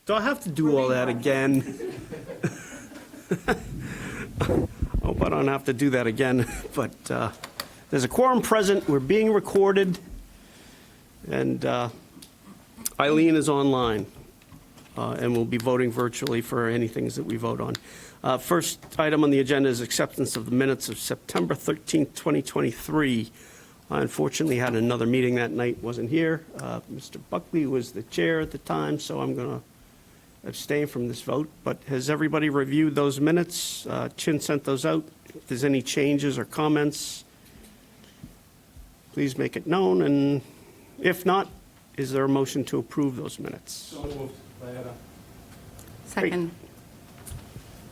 Do I have to do all that again? Hope I don't have to do that again, but there's a quorum present, we're being recorded, and Eileen is online, and we'll be voting virtually for any things that we vote on. First item on the agenda is acceptance of the minutes of September 13th, 2023. I unfortunately had another meeting that night, wasn't here. Mr. Buckley was the chair at the time, so I'm going to abstain from this vote. But has everybody reviewed those minutes? Chin sent those out. If there's any changes or comments, please make it known. And if not, is there a motion to approve those minutes? So moved. Diana. Second.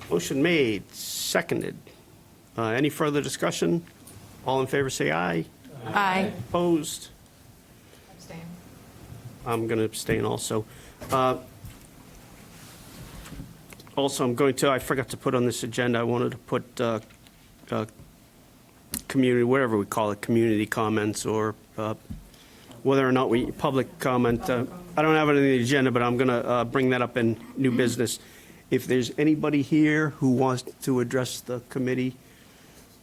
Motion made, seconded. Any further discussion? All in favor say aye. Aye. Opposed? Abstain. I'm going to abstain also. Also, I forgot to put on this agenda, I wanted to put community, whatever we call it, community comments, or whether or not public comment. I don't have it on the agenda, but I'm going to bring that up in new business. If there's anybody here who wants to address the committee,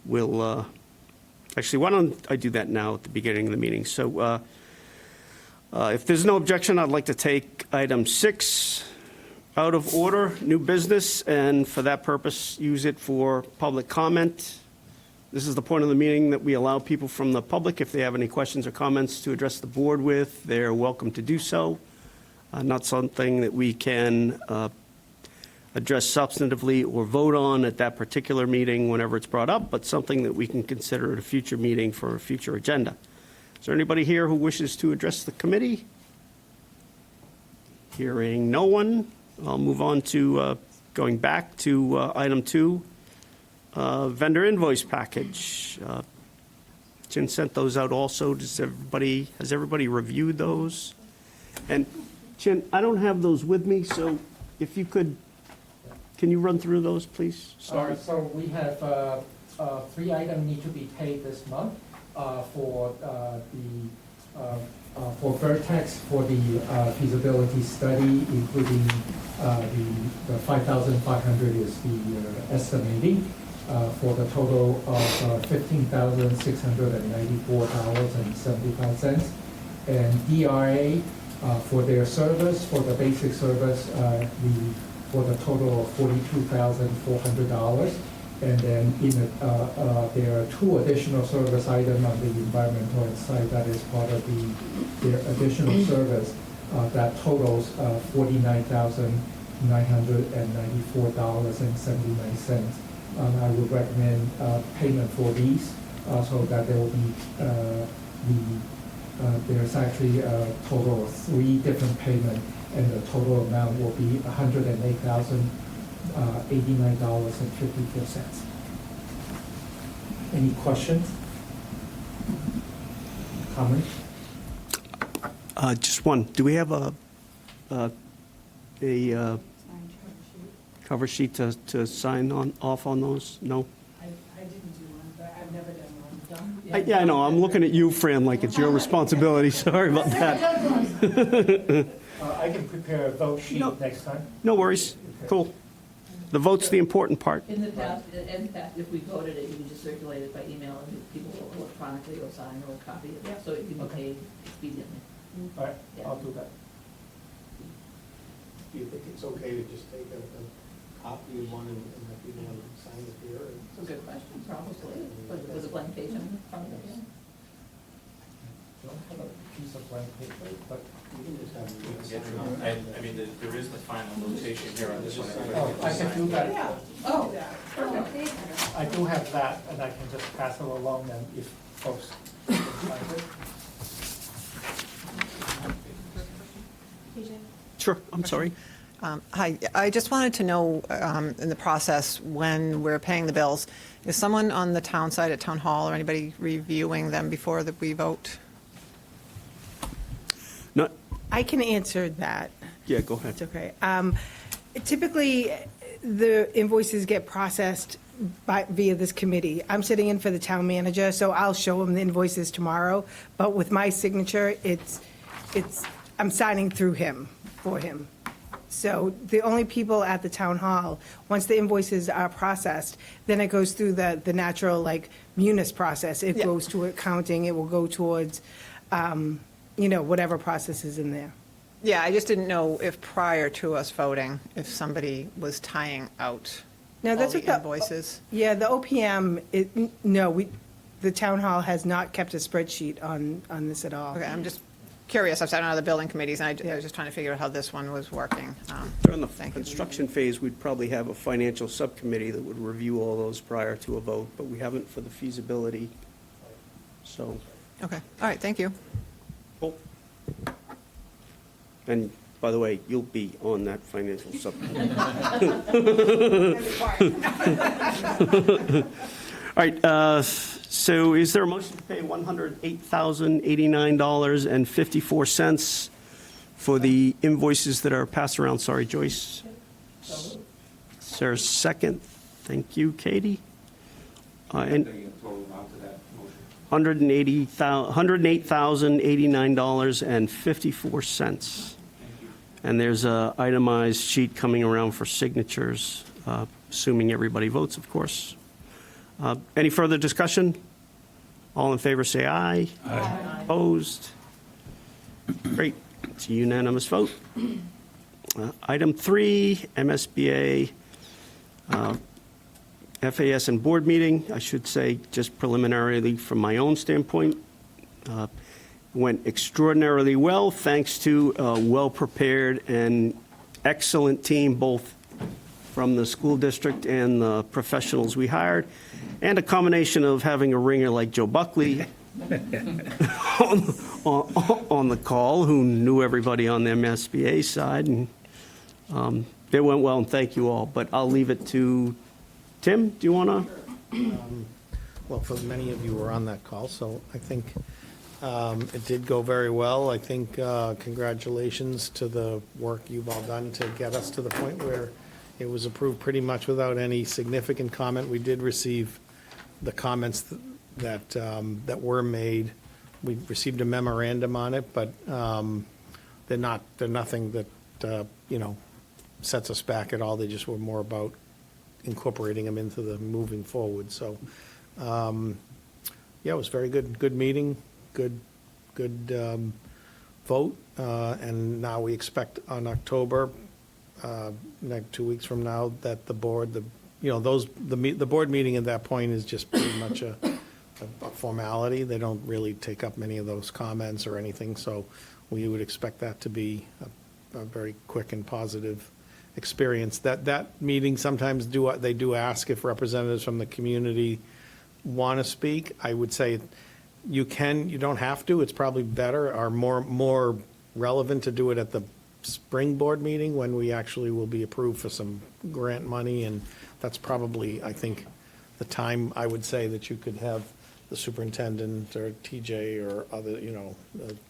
we'll, actually, why don't I do that now at the beginning of the meeting? So if there's no objection, I'd like to take item 6 out of order, new business, and for that purpose, use it for public comment. This is the point of the meeting that we allow people from the public, if they have any questions or comments to address the board with, they're welcome to do so. Not something that we can address substantively or vote on at that particular meeting whenever it's brought up, but something that we can consider at a future meeting for a future agenda. Is there anybody here who wishes to address the committee? Hearing no one, I'll move on to going back to item 2, vendor invoice package. Chin sent those out also. Has everybody reviewed those? And Chin, I don't have those with me, so if you could, can you run through those, please? Sorry. So we have 3 items need to be paid this month for Vertex for the feasibility study, including the 5,500 is the estimating for the total of $15,694.75, and DRA for their service, for the basic service, for the total of $42,400. And then there are 2 additional service items on the environmental side that is part of their additional service that totals $49,994.79. I would recommend payment for these so that there will be there's actually a total of 3 different payments, and the total amount will be $108,089.54. Any questions? Comments? Just one. Do we have a cover sheet to sign off on those? No? I didn't do one, but I've never done one. Yeah, I know. I'm looking at you, Fran, like it's your responsibility. Sorry about that. I can prepare a vote sheet next time. No worries. Cool. The vote's the important part. In the past, if we voted it, you can just circulate it by email, and people will electronically or sign or copy it, so it can be paid expediently. All right, I'll do that. Do you think it's okay to just take a copy of one and have people sign it here? It's a good question, probably, with a blank page on it, probably, yeah. Don't have a piece of blank paper, but You can just have We can get you on. I mean, there is the final notation here on this one. oh, I can do that. Oh, Yeah. perfect. I do have that, and I can just pass it along, and if folks can find it. Sure. I'm sorry. Hi, I just wanted to know, in the process, when we're paying the bills, is someone on the town side at Town Hall or anybody reviewing them before that we vote? No. I can answer that. Yeah, go ahead. It's okay. Typically, the invoices get processed via this committee. I'm sitting in for the town manager, so I'll show him the invoices tomorrow. But with my signature, I'm signing through him, for him. So the only people at the town hall, once the invoices are processed, then it goes through the natural, like, munis process. It Yeah. goes to accounting, it will go towards, whatever process is in there. Yeah, I just didn't know if prior to us voting, if somebody was tying out Now, all that's the what the, invoices. yeah, the OPM, the town hall has not kept a spreadsheet on this at all. Okay, I'm just curious. I've sat on other building committees, and I was just trying to figure out how this one was working. During the Thank you. construction phase, we'd probably have a financial subcommittee that would review all those prior to a vote, but we haven't for the feasibility, so. Okay, all right, thank you. Cool. And by the way, you'll be on that financial subcommittee. All right, so is there a motion to pay $108,089.54 for the invoices that are passed around? Sorry, Joyce. Is there a second? Thank you, Katie. And $108,089.54. And there's a itemized sheet coming around for signatures, assuming everybody votes, of course. Any further discussion? All in favor, say aye. Aye. Opposed? Great. It's a unanimous vote. Item 3, MSBA FAS and board meeting. I should say, just preliminarily from my own standpoint, went extraordinarily well, thanks to a well-prepared and excellent team, both from the school district and the professionals we hired, and a combination of having a ringer like Joe Buckley on the call, who knew everybody on the MSBA side, and it went well, and thank you all. But I'll leave it to Tim. Do you want to? Well, for many of you were on that call, so I think it did go very well. I think congratulations to the work you've all done to get us to the point where it was approved pretty much without any significant comment. We did receive the comments that were made. We received a memorandum on it, but they're nothing that, sets us back at all. They just were more about incorporating them into the moving forward. So, yeah, it was very good. Good meeting, good vote. And now we expect on October, next 2 weeks from now, that the board, the board meeting at that point is just pretty much a formality. They don't really take up many of those comments or anything, so we would expect that to be a very quick and positive experience. That meeting, sometimes they do ask if representatives from the community want to speak. I would say you don't have to. It's probably better or more relevant to do it at the spring board meeting when we actually will be approved for some grant money, and that's probably, I think, the time I would say that you could have the superintendent or TJ or other,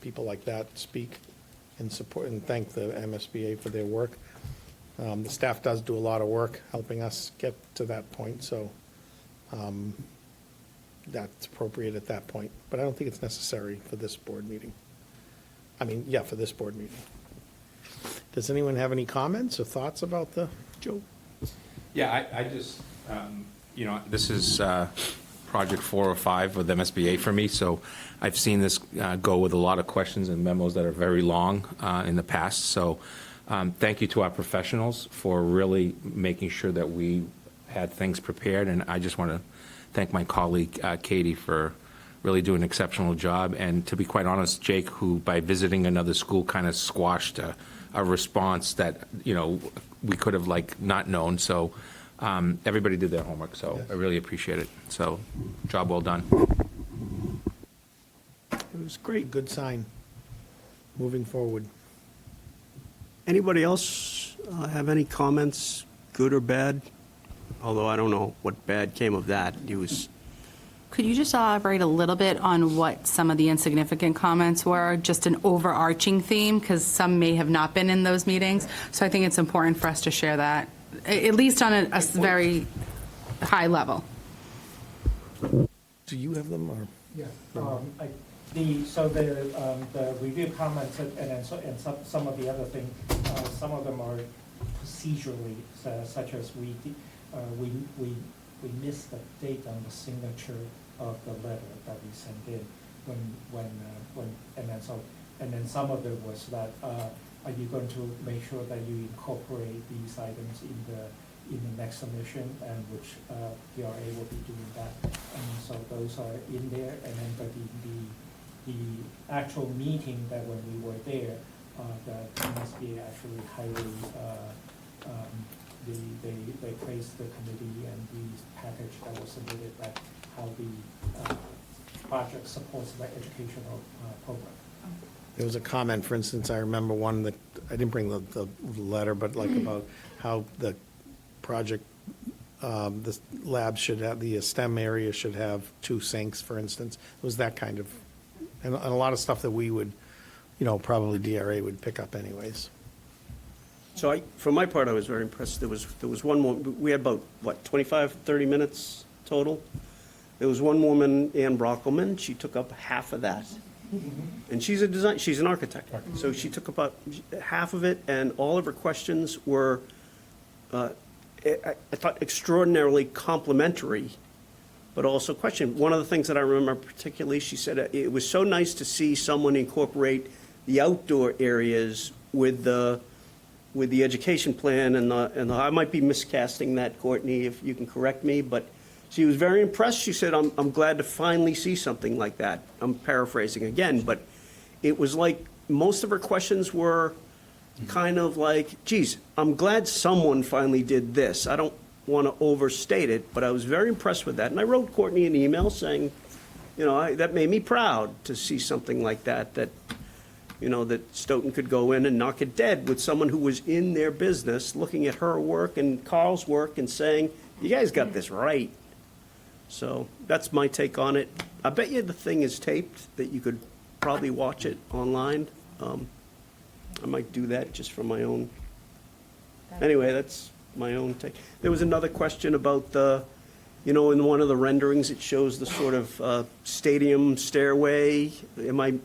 people like that speak and support and thank the MSBA for their work. The staff does do a lot of work helping us get to that point, so that's appropriate at that point. But I don't think it's necessary for this board meeting. For this board meeting. Does anyone have any comments or thoughts about the, Joe? Yeah, I just, this is project 4 or 5 with MSBA for me, so I've seen this go with a lot of questions and memos that are very long in the past. So thank you to our professionals for really making sure that we had things prepared, and I just want to thank my colleague Katie for really doing an exceptional job, and to be quite honest, Jake, who by visiting another school kind of squashed a response that, we could have not known. So everybody did their homework, so Yes. I really appreciate it. So job well done. It was great. good sign moving forward? Anybody else have any comments, good or bad? Although I don't know what bad came of that. It was, Could you just elaborate a little bit on what some of the insignificant comments were, just an overarching theme, because some may have not been in those meetings. So I think it's important for us to share that, at least on a very high level. Do you have them, or? Yeah, the review comments and some of the other things, some of them are procedurally, such as we missed the date on the signature of the letter that we sent in and then some of it was that, are you going to make sure that you incorporate these items in the next submission, and which DRA will be doing that. And so those are in there, and then but the actual meeting that when we were there, the MSBA actually highly, they praised the committee and the package that was submitted, that how the project supports the educational program. There was a comment, for instance, I remember one that, I didn't bring the letter, but like about how the project, the lab should have, the STEM area should have 2 sinks, for instance. It was that kind of, and a lot of stuff that we would, probably DRA would pick up anyways. So for my part, I was very impressed. There was one more, we had about, 25, 30 minutes total? There was one woman, Ann Brockelman, she took up half of that. And she's an architect. So she took about half of it, and all of her questions were, I thought, extraordinarily complimentary, but also question. One of the things that I remember particularly, she said it was so nice to see someone incorporate the outdoor areas with the education plan and I might be miscasting that, Courtney, if you can correct me, but she was very impressed. She said, I'm glad to finally see something like that. I'm paraphrasing again, but it was like most of her questions were kind of like, geez, I'm glad someone finally did this. I don't want to overstate it, but I was very impressed with that. And I wrote Courtney an email saying, that made me proud to see something like that, that Stoughton could go in and knock it dead with someone who was in their business, looking at her work and Carl's work and saying, you guys got this right. So that's my take on it. I bet you the thing is taped, that you could probably watch it online. I might do that just for my own. Anyway, that's my own take. There was another question about in one of the renderings, it shows the sort of stadium stairway. Am I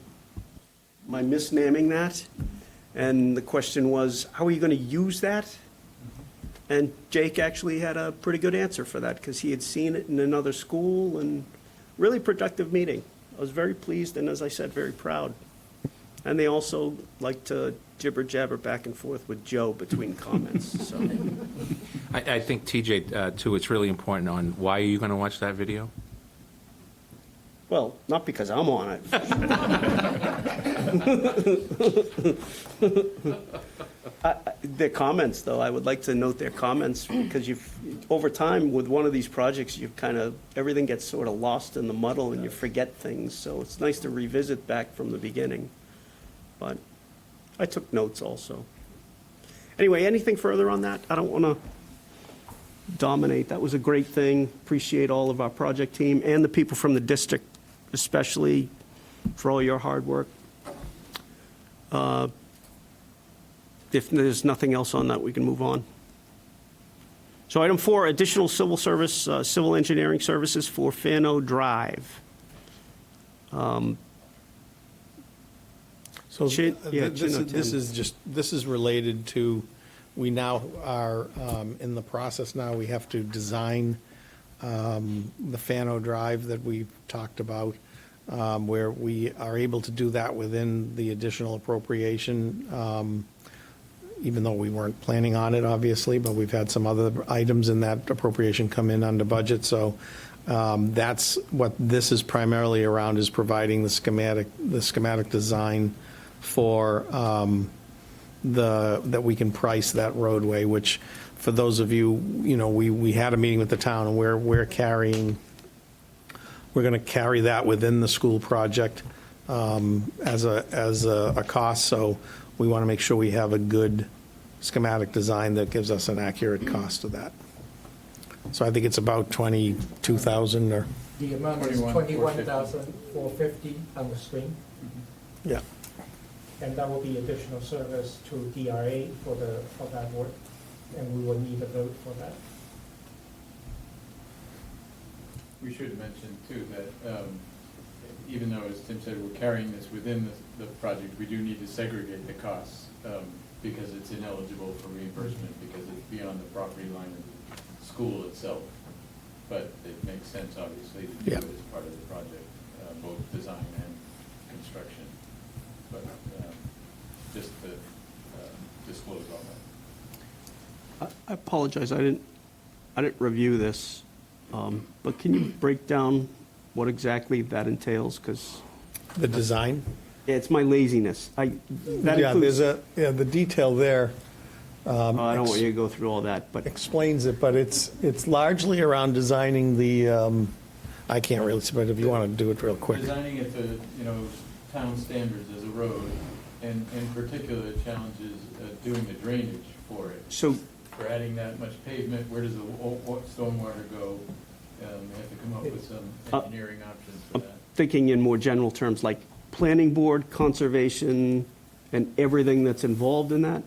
misnaming that? And the question was, how are you going to use that? And Jake actually had a pretty good answer for that, because he had seen it in another school, and really productive meeting. I was very pleased, and as I said, very proud. And they also like to jibber jabber back and forth with Joe between comments, so. I think, TJ, too, it's really important on why are you going to watch that video? Well, not because I'm on it. Their comments, though, I would like to note their comments, because over time, with one of these projects, everything gets sort of lost in the muddle and you forget things. So it's nice to revisit back from the beginning. But I took notes also. Anyway, anything further on that? I don't want to dominate. That was a great thing. Appreciate all of our project team and the people from the district, especially for all your hard work. If there's nothing else on that, we can move on. So item 4, additional civil engineering services for Fano Drive. So Yeah, this is related to, we now are in the process now, we have to design the Fano Drive that we talked about, where we are able to do that within the additional appropriation, even though we weren't planning on it, obviously, but we've had some other items in that appropriation come in under budget. So that's what this is primarily around, is providing the schematic design for that we can price that roadway, which for those of you, we had a meeting with the town, and we're going to carry that within the school project as a cost. So we want to make sure we have a good schematic design that gives us an accurate cost of that. So I think it's about 22,000 or. The amount is 21,450 on the screen. Yeah. And that will be additional service to DRA for that work, and we will need a vote for that. We should mention too that even though, as Tim said, we're carrying this within the project, we do need to segregate the costs because it's ineligible for reimbursement because it's beyond the property line of the school itself. But it makes sense, obviously, to do Yeah. it as part of the project, both design and construction. But just to disclose all that. I apologize, I didn't review this, but can you break down what exactly that entails? Because The design? it's my laziness. That Yeah, includes, the detail there I don't want you to go through all that, but explains it, but it's largely around designing the, I can't really, but if you want to do it real quick. Designing it to, town standards as a road, and in particular, it challenges doing the drainage for it. so For adding that much pavement, where does the stormwater go? They have to come up with some engineering options for I'm that. thinking in more general terms, like planning board, conservation, and everything that's involved in that.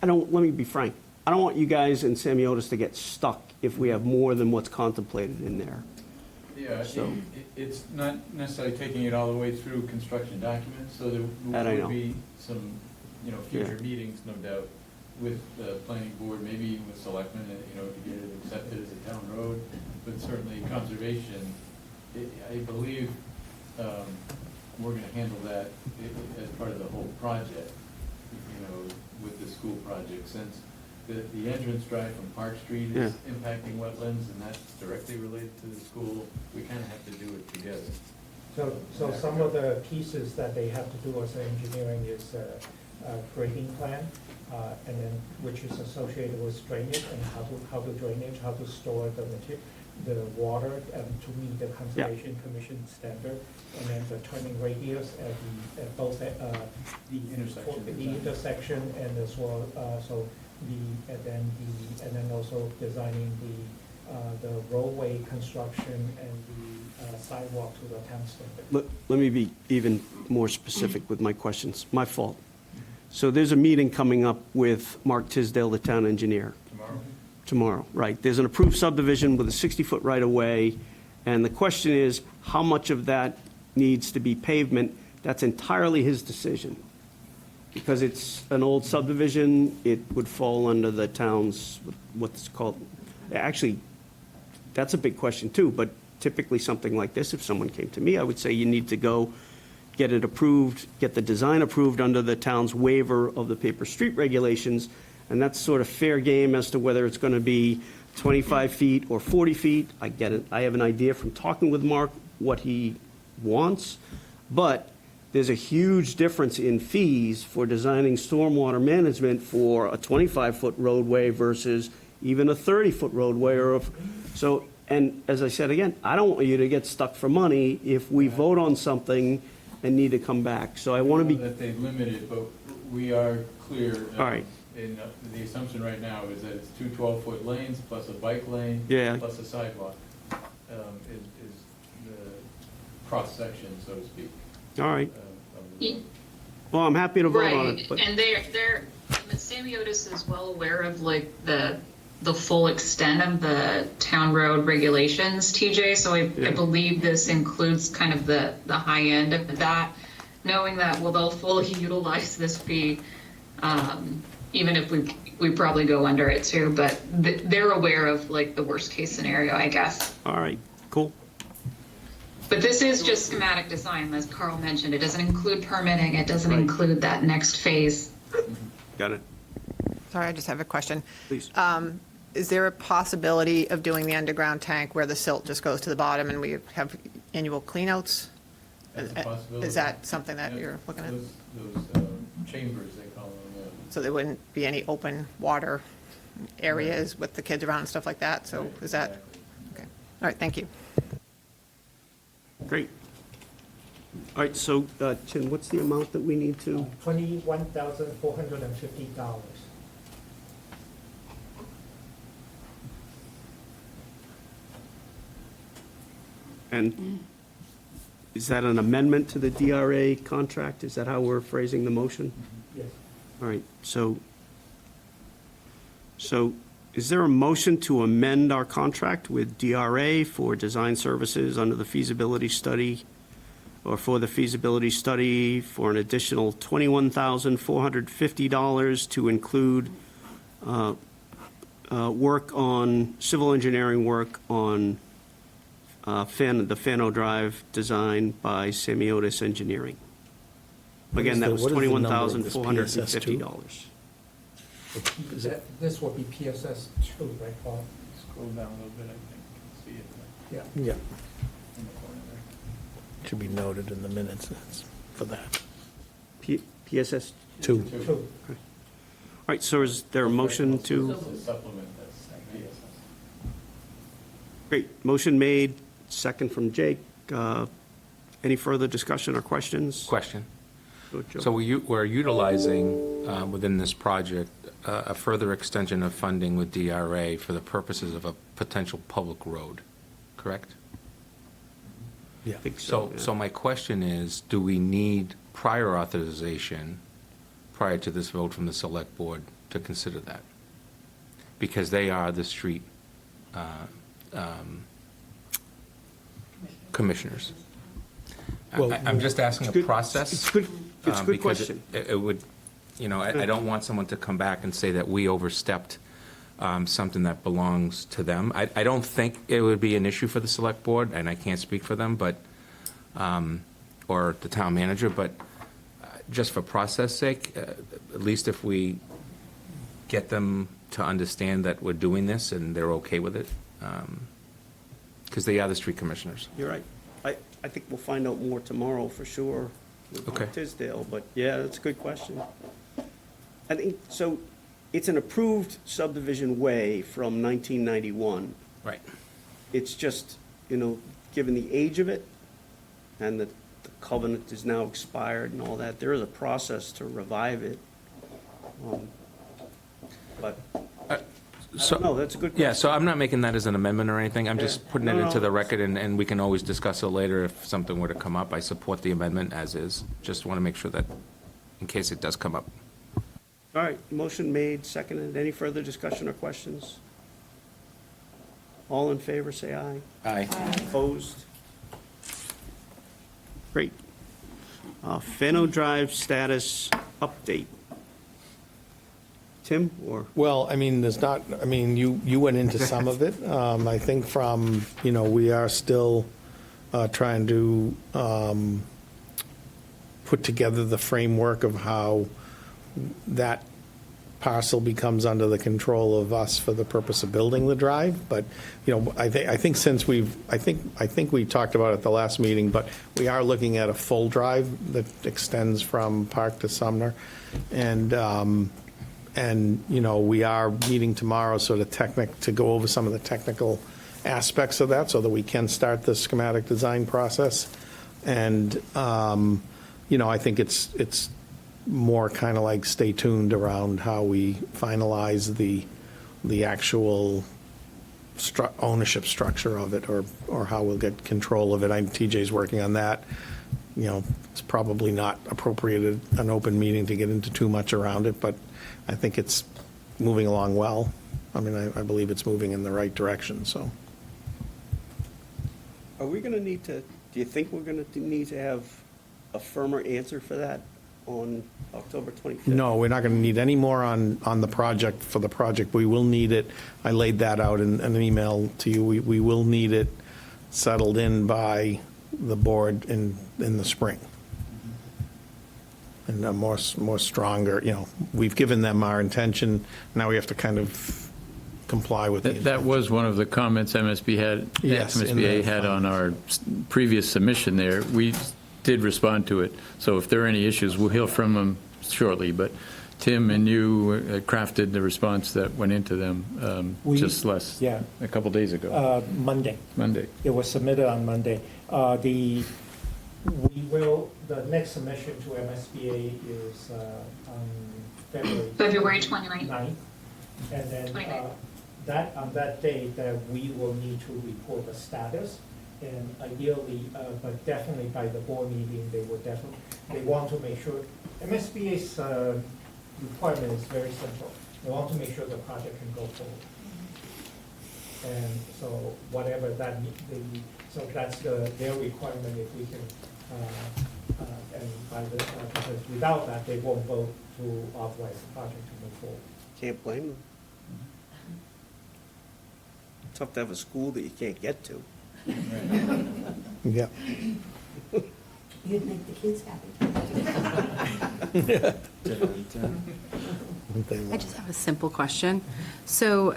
Let me be frank, I don't want you guys in Semiotis to get stuck if we have more than what's contemplated in there. Yeah, So- it's not necessarily taking it all the way through construction documents, so That I there know. would be some, future meetings, no doubt, with the planning board, maybe even with selectmen, to get it accepted as a town road, but certainly conservation, I believe, we're gonna handle that as part of the whole project, with the school project, since the entrance drive from Park Street is impacting wetlands, and that's directly related to the school. We kind of have to do it together. So some of the pieces that they have to do as engineering is a grading plan, and then which is associated with drainage and how to drainage, how to store the water to meet the Conservation Commission standard, and then the turning radius at both the intersection and as well, and then also designing the roadway construction and the sidewalk to the town standard. Let me be even more specific with my questions. My fault. So there's a meeting coming up with Mark Tisdale, the town engineer. Tomorrow, right. There's an approved subdivision with a 60-foot right-of-way, and the question is, how much of that needs to be pavement? That's entirely his decision. Because it's an old subdivision, it would fall under the town's, what's called, actually, that's a big question too, but typically something like this, if someone came to me, I would say you need to go get it approved, get the design approved under the town's waiver of the paper street regulations, and that's sort of fair game as to whether it's going to be 25 feet or 40 feet. I get it. I have an idea from talking with Mark what he wants, but there's a huge difference in fees for designing stormwater management for a 25-foot roadway versus even a 30-foot roadway so, and as I said again, I don't want you to get stuck for money if we vote on something and need to come back. So I want to be, That they limit it, but we are clear. All right. And the assumption right now is that it's two 12-foot lanes plus a bike lane. Yeah. Plus a sidewalk, is the cross-section, so to speak. all right. Of the road. Well, I'm happy to vote on Right, it, but and Samiotis is well aware of like the full extent of the town road regulations, TJ, so I believe this includes kind of the high end of that, knowing that, well, they'll fully utilize this fee, even if we probably go under it too, but they're aware of like the worst case scenario, I guess. all right, cool. But this is just schematic design, as Carl mentioned. It doesn't include permitting. It doesn't include that next phase. Got it. Sorry, I just have a question. Please. Is there a possibility of doing the underground tank where the silt just goes to the bottom and we have annual cleanouts? That's a possibility. Is that something that Yeah, you're looking at? Those chambers, they call them. So there wouldn't be any open water areas with the kids around and stuff like that? So is that, Exactly. okay. All right, thank you. Great. All right, so, Tim, what's the amount that we need to? $21,450. And is that an amendment to the DRA contract? Is that how we're phrasing the motion? Yes. All right, so is there a motion to amend our contract with DRA for design services under the feasibility study or for the feasibility study for an additional $21,450 to include work on, civil engineering work on the Fano Drive design by Semiotis Engineering. Again, that was What is the number of this $21,450. This will be PSS 2, right, Paul? Scroll down a little bit, I think, see it Yeah. Yeah, in the corner there. should be noted in the minutes that's for that. PSS. Two. 2. All right, so is there a motion to, It's a supplement, that's PSS. great, motion made, second from Jake. Any further discussion or questions? Question. Go, Joe. So we're utilizing, within this project, a further extension of funding with DRA for the purposes of a potential public road, correct? Yeah. I think So yeah. my question is, do we need prior authorization prior to this vote from the select board to consider that? Because they are the street commissioners. Well, I'm just asking a It's good- process. It's good, it's a good because question. It would, I don't want someone to come back and say that we overstepped something that belongs to them. I don't think it would be an issue for the select board, and I can't speak for them, but, or the town manager, but just for process sake, at least if we get them to understand that we're doing this and they're okay with it, because they are the street commissioners. You're right. I think we'll find out more tomorrow for sure with Okay. Tisdale, but yeah, that's a good question. I think, so it's an approved subdivision way from 1991. Right. It's just, given the age of it and the covenant is now expired and all that, there is a process to revive it. But, So, no, that's a good question. yeah, so I'm not making that as an amendment or anything. I'm just putting it No, into no. the record, and we can always discuss it later if something were to come up. I support the amendment as is. Just want to make sure that, in case it does come up. All right, motion made, seconded. Any further discussion or questions? All in favor, say aye. Aye. Opposed? Great. Fano Drive status update. Tim, or? Well, I mean, you went into some of it. I think from, we are still trying to put together the framework of how that parcel becomes under the control of us for the purpose of building the drive. But, I think since I think we talked about it at the last meeting, but we are looking at a full drive that extends from Park to Sumner. And, we are meeting tomorrow to go over some of the technical aspects of that so that we can start the schematic design process. And, I think it's more kind of like stay tuned around how we finalize the actual ownership structure of it or how we'll get control of it. TJ's working on that. It's probably not appropriate at an open meeting to get into too much around it, but I think it's moving along well. I mean, I believe it's moving in the right direction, so. Are we going to need to, do you think we're going to need to have a firmer answer for that on October 25th? No, we're not going to need any more on the project, for the project. We will need it, I laid that out in an email to you. We will need it settled in by the board in the spring. And a more stronger, we've given them our intention, now we have to kind of comply with it. That was one of the comments Yes, in the- MSBA had on our previous submission there. We did respond to it, so if there are any issues, we'll hear from them shortly. But Tim and you crafted the response that went into them just a couple days ago. Monday. Monday. It was submitted on Monday. The next submission to MSBA is on February 29th. 9th. And then 29th. on that day, that we will need to report the status. And ideally, but definitely by the board meeting, they want to make sure, MSBA's requirement is very simple. They want to make sure the project can go forward. And so whatever that, so that's their requirement, if we can And because without that, they won't vote to authorize the project to move forward. Can't blame them. Tough to have a school that you can't get to. Yeah. You'd make the kids happy. I just have a simple question. So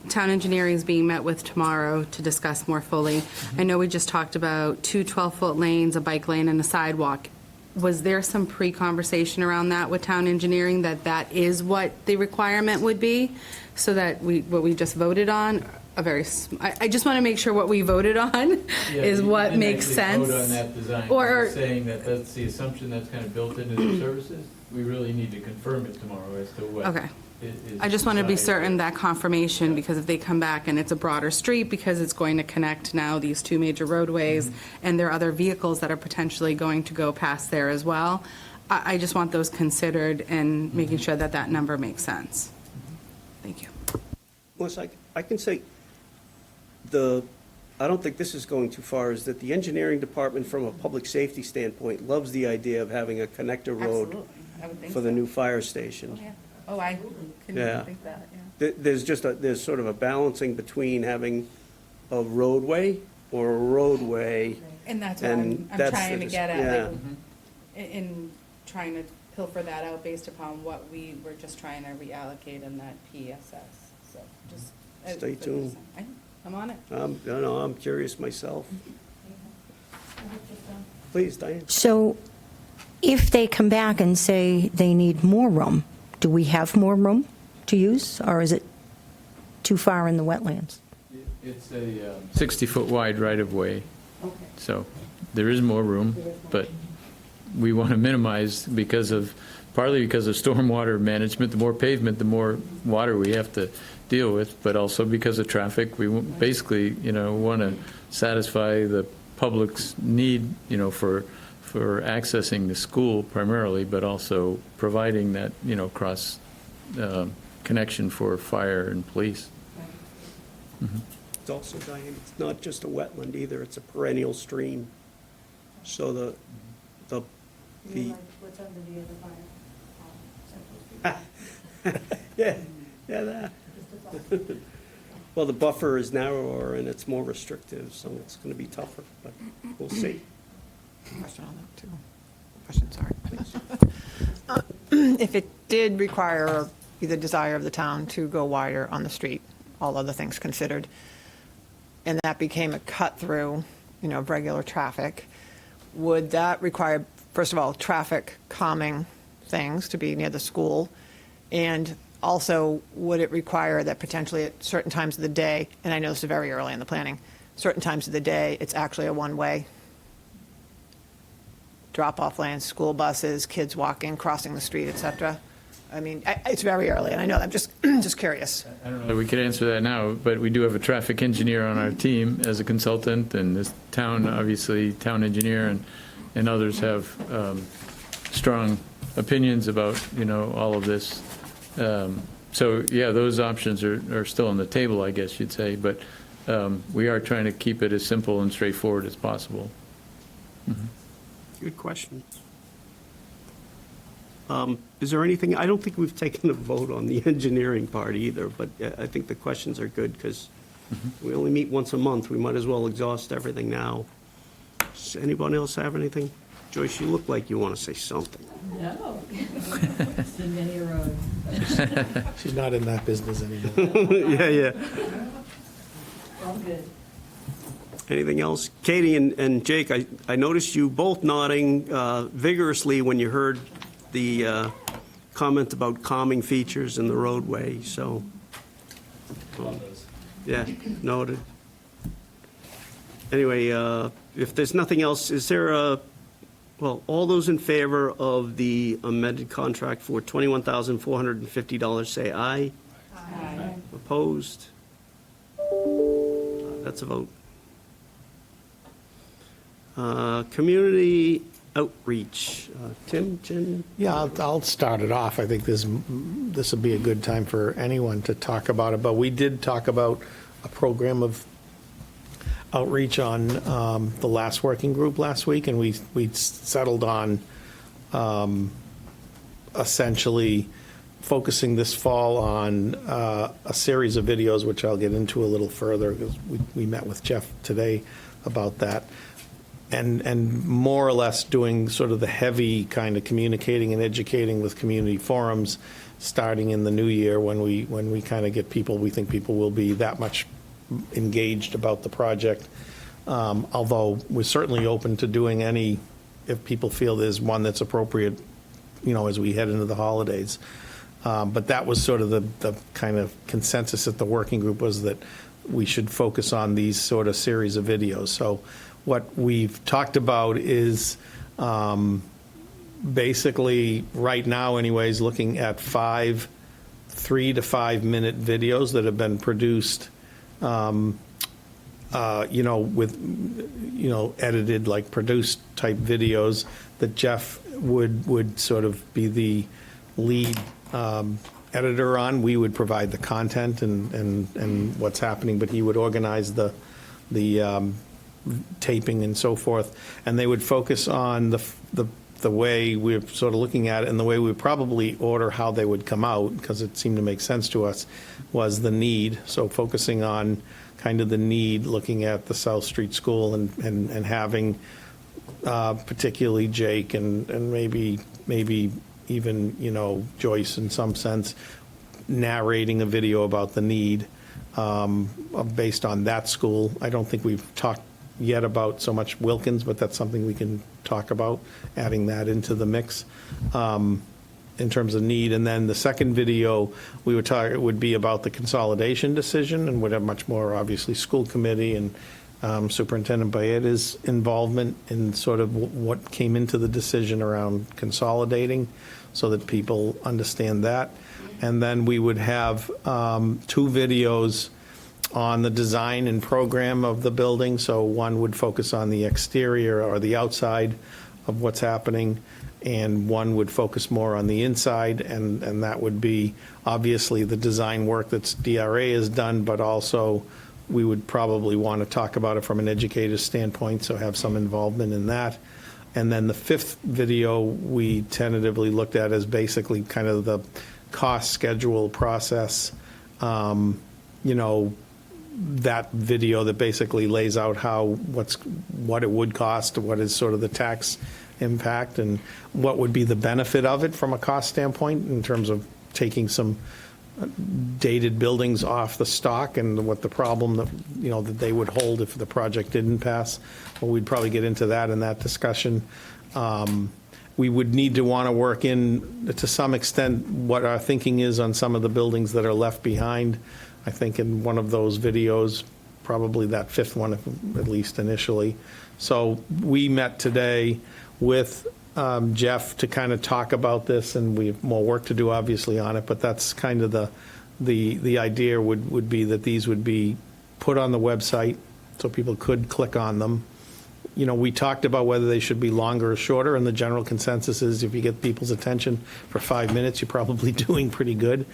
town engineering is being met with tomorrow to discuss more fully. I know we just talked about 2 12-foot lanes, a bike lane, and a sidewalk. Was there some pre-conversation around that with town engineering, that that is what the requirement would be? So that what we just voted on, I just want to make sure what we voted on is what makes sense. Vote on that design. Or- We're saying that that's the assumption that's kind of built into the services. We really need to confirm it tomorrow as to what. Okay. is I just want to be decided. certain that confirmation, because if they come back and it's a broader street, because it's going to connect now these 2 major roadways, and there are other vehicles that are potentially going to go past there as well, I just want those considered and making sure that that number makes sense. Thank you. Melissa, I can say, I don't think this is going too far, is that the engineering department, from a public safety standpoint, loves the idea of having a connector road for the new fire station. Oh, I Yeah. couldn't think that, yeah. There's sort of a balancing between having a roadway or a roadway. And that's what And I'm that's trying the to get at, yeah. like, in trying to pilfer that out based upon what we were just trying to reallocate in that PSS, so just. Stay tuned. I'm on it. I'm curious myself. Please, Diane. So if they come back and say they need more room, do we have more room to use, or is it too far in the wetlands? It's a 60-foot wide right-of-way, so there is more room, but we want to minimize partly because of stormwater management. The more pavement, the more water we have to deal with, but also because of traffic. We basically, want to satisfy the public's need, for accessing the school primarily, but also providing that, cross connection for fire and police. It's also, Diane, it's not just a wetland either, it's a perennial stream. So the What's under the other fire? yeah, that. Well, the buffer is narrower and it's more restrictive, so it's going to be tougher, but we'll see. Question on that, too. Question, sorry. If it did require, or be the desire of the town to go wider on the street, all other things considered, and that became a cut-through, of regular traffic, would that require, first of all, traffic calming things to be near the school? And also, would it require that potentially at certain times of the day, and I know this is very early in the planning, certain times of the day, it's actually a one-way drop-off lanes, school buses, kids walking, crossing the street, et cetera? I mean, it's very early, and I know, I'm just curious. I don't know that we could answer that now, but we do have a traffic engineer on our team as a consultant, and this town, obviously, town engineer and others have strong opinions about, all of this. So, yeah, those options are still on the table, I guess you'd say, but we are trying to keep it as simple and straightforward as possible. Good question. Is there anything, I don't think we've taken a vote on the engineering part either, but I think the questions are good because we only meet once a month. We might as well exhaust everything now. Does anyone else have anything? Joyce, you look like you want to say something. No. Seen many roads. She's not in that business anymore. Yeah. All good. Anything else? Katie and Jake, I noticed you both nodding vigorously when you heard the comment about calming features in the roadway, so. Yeah, noted. Anyway, if there's nothing else, is there all those in favor of the amended contract for $21,450, say aye. Aye. Opposed? That's a vote. Community outreach. Tim, Jen? Yeah, I'll start it off. I think this will be a good time for anyone to talk about it, but we did talk about a program of outreach on the last working group last week, and we settled on essentially focusing this fall on a series of videos, which I'll get into a little further, because we met with Jeff today about that, and more or less doing sort of the heavy kind of communicating and educating with community forums, starting in the new year when we kind of get people, we think people will be that much engaged about the project. Although we're certainly open to doing any, if people feel there's one that's appropriate, as we head into the holidays. But that was sort of the kind of consensus at the working group, was that we should focus on these sort of series of videos. So what we've talked about is basically, right now anyways, looking at 3 to 5 minute videos that have been produced, with, edited, like produced type videos that Jeff would sort of be the lead editor on. We would provide the content and what's happening, but he would organize the taping and so forth. And they would focus on the way we're sort of looking at it, and the way we probably order how they would come out, because it seemed to make sense to us, was the need. So focusing on kind of the need, looking at the South Street School and having particularly Jake and maybe even, Joyce in some sense, narrating a video about the need based on that school. I don't think we've talked yet about so much Wilkins, but that's something we can talk about, adding that into the mix in terms of need. And then the second video we would talk would be about the consolidation decision, and would have much more, obviously, school committee and Superintendent Bayeda's involvement in sort of what came into the decision around consolidating, so that people understand that. And then we would have 2 videos on the design and program of the building. So one would focus on the exterior or the outside of what's happening, and one would focus more on the inside, and that would be obviously the design work that DRA has done, but also we would probably want to talk about it from an educator's standpoint, so have some involvement in that. And then the 5th video we tentatively looked at as basically kind of the cost schedule process, that video that basically lays out what it would cost, what is sort of the tax impact, and what would be the benefit of it from a cost standpoint in terms of taking some dated buildings off the stock, and what the problem that they would hold if the project didn't pass. Well, we'd probably get into that in that discussion. We would need to want to work in, to some extent, what our thinking is on some of the buildings that are left behind. I think in one of those videos, probably that 5th one, at least initially. So we met today with Jeff to kind of talk about this, and we have more work to do, obviously, on it, but that's kind of the idea would be that these would be put on the website so people could click on them. We talked about whether they should be longer or shorter, and the general consensus is if you get people's attention for 5 minutes, you're probably doing pretty good.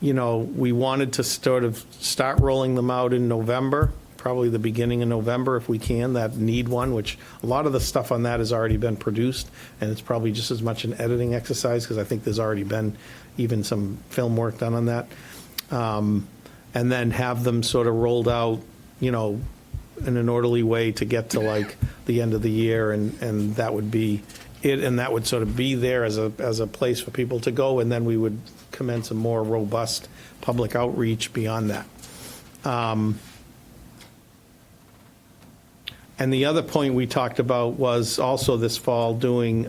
We wanted to sort of start rolling them out in November, probably the beginning of November if we can, that need one, which a lot of the stuff on that has already been produced, and it's probably just as much an editing exercise, because I think there's already been even some film work done on that. And then have them sort of rolled out, in an orderly way to get to like the end of the year, and that would be it, and that would sort of be there as a place for people to go, and then we would commence a more robust public outreach beyond that. And the other point we talked about was also this fall doing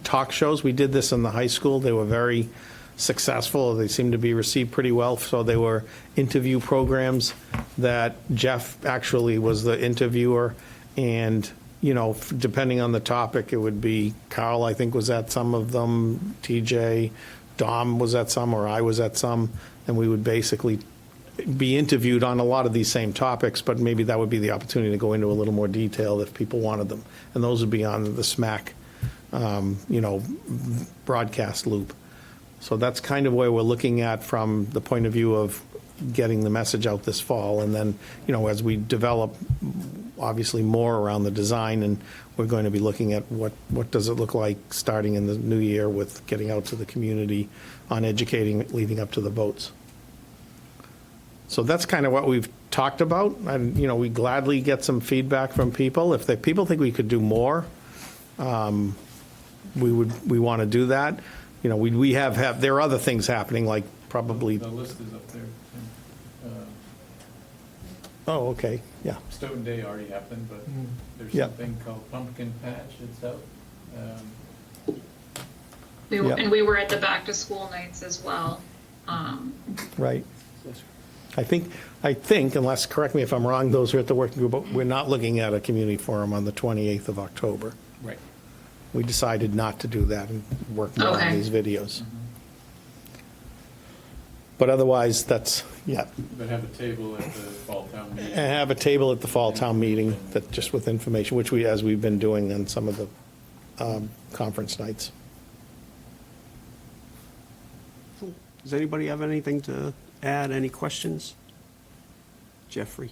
talk shows. We did this in the high school. They were very successful. They seemed to be received pretty well. So they were interview programs that Jeff actually was the interviewer. And, depending on the topic, it would be Carl, I think, was at some of them, TJ, Dom was at some, or I was at some. And we would basically be interviewed on a lot of these same topics, but maybe that would be the opportunity to go into a little more detail if people wanted them. And those would be on the SMAC, broadcast loop. So that's kind of where we're looking at from the point of view of getting the message out this fall. And then, as we develop, obviously, more around the design, and we're going to be looking at what does it look like starting in the new year with getting out to the community on educating leading up to the votes. So that's kind of what we've talked about, and, we gladly get some feedback from people. If people think we could do more, we want to do that. We have, there are other things happening, like probably, The list is up there. oh, okay, yeah. Stoughton Day already happened, but there's Yeah. something called Pumpkin Patch that's out. Yeah. And we were at the back-to-school nights as well. Right. I think, unless, correct me if I'm wrong, those are at the working group, but we're not looking at a community forum on the 28th of October. Right. We decided not to do that and work more on Okay. these videos. But otherwise, that's, yeah. But have a table at the fall town meeting. And have a table at the fall town meeting that, just with information, which as we've been doing on some of the conference nights. Does anybody have anything to add? Any questions? Jeffrey?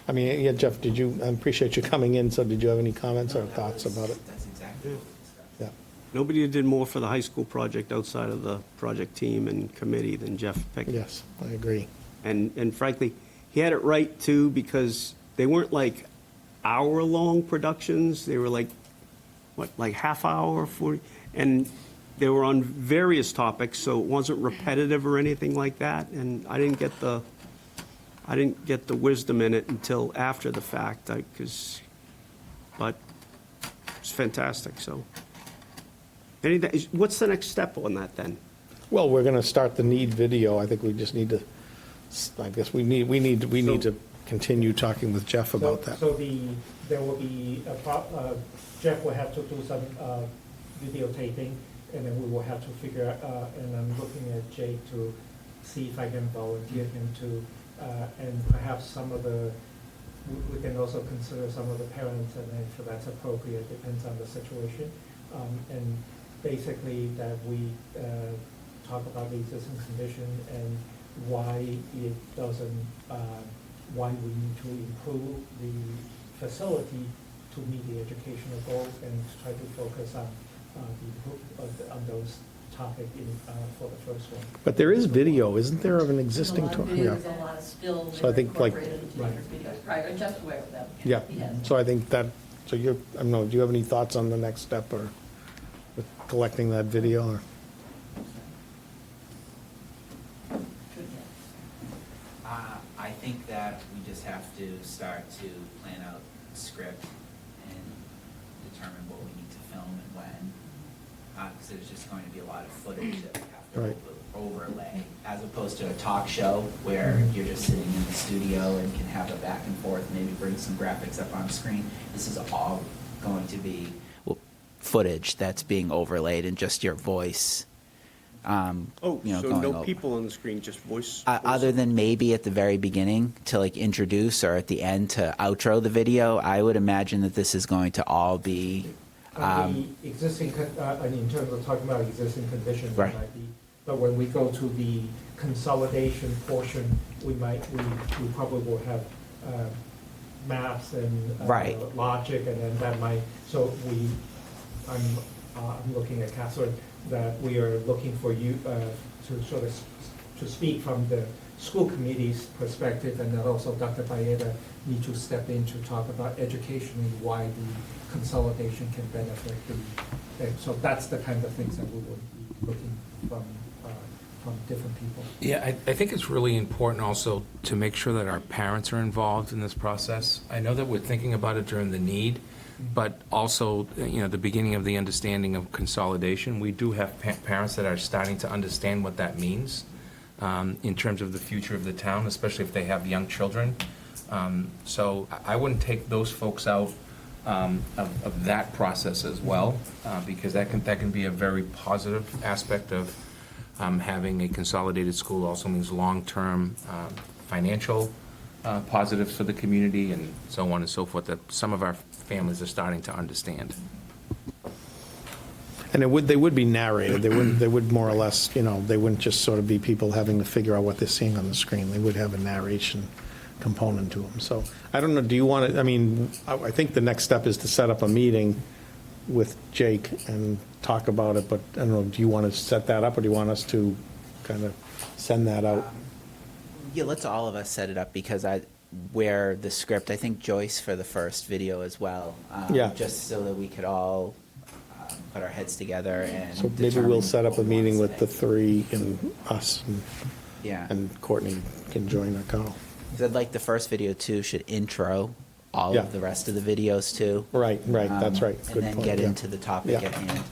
I mean, yeah, Jeff, I appreciate you coming in, so did you have any comments or thoughts about it? That's exactly what we discussed. Yeah. Nobody did more for the high school project outside of the project team and committee than Jeff Pickett. Yes, I agree. And frankly, he had it right too, because they weren't like hour-long productions. They were like half hour, 40, and they were on various topics, so it wasn't repetitive or anything like that. And I didn't get the wisdom in it until after the fact, but it's fantastic. So, what's the next step on that then? Well, we're going to start the need video. I think we just need to, I guess we need to continue talking with Jeff about that. So there will be, Jeff will have to do some videotaping, and then we will have to figure out, and I'm looking at Jake to see if I can volunteer him to, and perhaps we can also consider some of the parents, and if that's appropriate, depends on the situation. And basically that we talk about the existing condition and why it doesn't, why we need to improve the facility to meet the educational goals, and try to focus on on those topics for the first one. But there is video, isn't there, of an existing? There's a lot of videos and a lot of skills So I think, like- incorporated into teachers' videos. Right, I'm just aware of them. Yeah, Yes. so I think that, so I don't know, do you have any thoughts on the next step, or with collecting that video, or? I think that we just have to start to plan out a script and determine what we need to film and when. Because there's just going to be a lot of footage that we have to Right. overlay, as opposed to a talk show where you're just sitting in the studio and can have a back and forth, maybe bring some graphics up on screen. This is all going to be footage that's being overlaid and just your voice. So going no over. people on the screen, just voice? Other than maybe at the very beginning to like introduce, or at the end to outro the video, I would imagine that this is going to all be. The existing, in terms of talking about existing conditions, it Right. might be, but when we go to the consolidation portion, we probably will have maps and Right. logic, and then that might, so I'm looking at Catherine, that we are looking for you to sort of to speak from the school committee's perspective, and then also Dr. Baeta need to step in to talk about educationally why the consolidation can benefit so that's the kind of things that we will be looking from different people. Yeah, I think it's really important also to make sure that our parents are involved in this process. I know that we're thinking about it during the need, but also, the beginning of the understanding of consolidation. We do have parents that are starting to understand what that means in terms of the future of the town, especially if they have young children. So I wouldn't take those folks out of that process as well, because that can be a very positive aspect of having a consolidated school. Also means long-term financial positives for the community, and so on and so forth, that some of our families are starting to understand. And they would be narrated. They would more or less, they wouldn't just sort of be people having to figure out what they're seeing on the screen. They would have a narration component to them. So I don't know, do you want to, I think the next step is to set up a meeting with Jake and talk about it, but I don't know, do you want to set that up, or do you want us to kind of send that out? Yeah, let's all of us set it up, because where the script, I think Joyce for the first video as well. Yeah. Just so that we could all put our heads together and. So maybe we'll determine set up a what we meeting wanna with the say. three and us, Yeah. and Courtney can join the call. 'Cause I'd like the first video too should intro all Yeah. of the rest of the videos too. Right, that's right. Good And then point, get yeah. into the topic Yeah. at hand.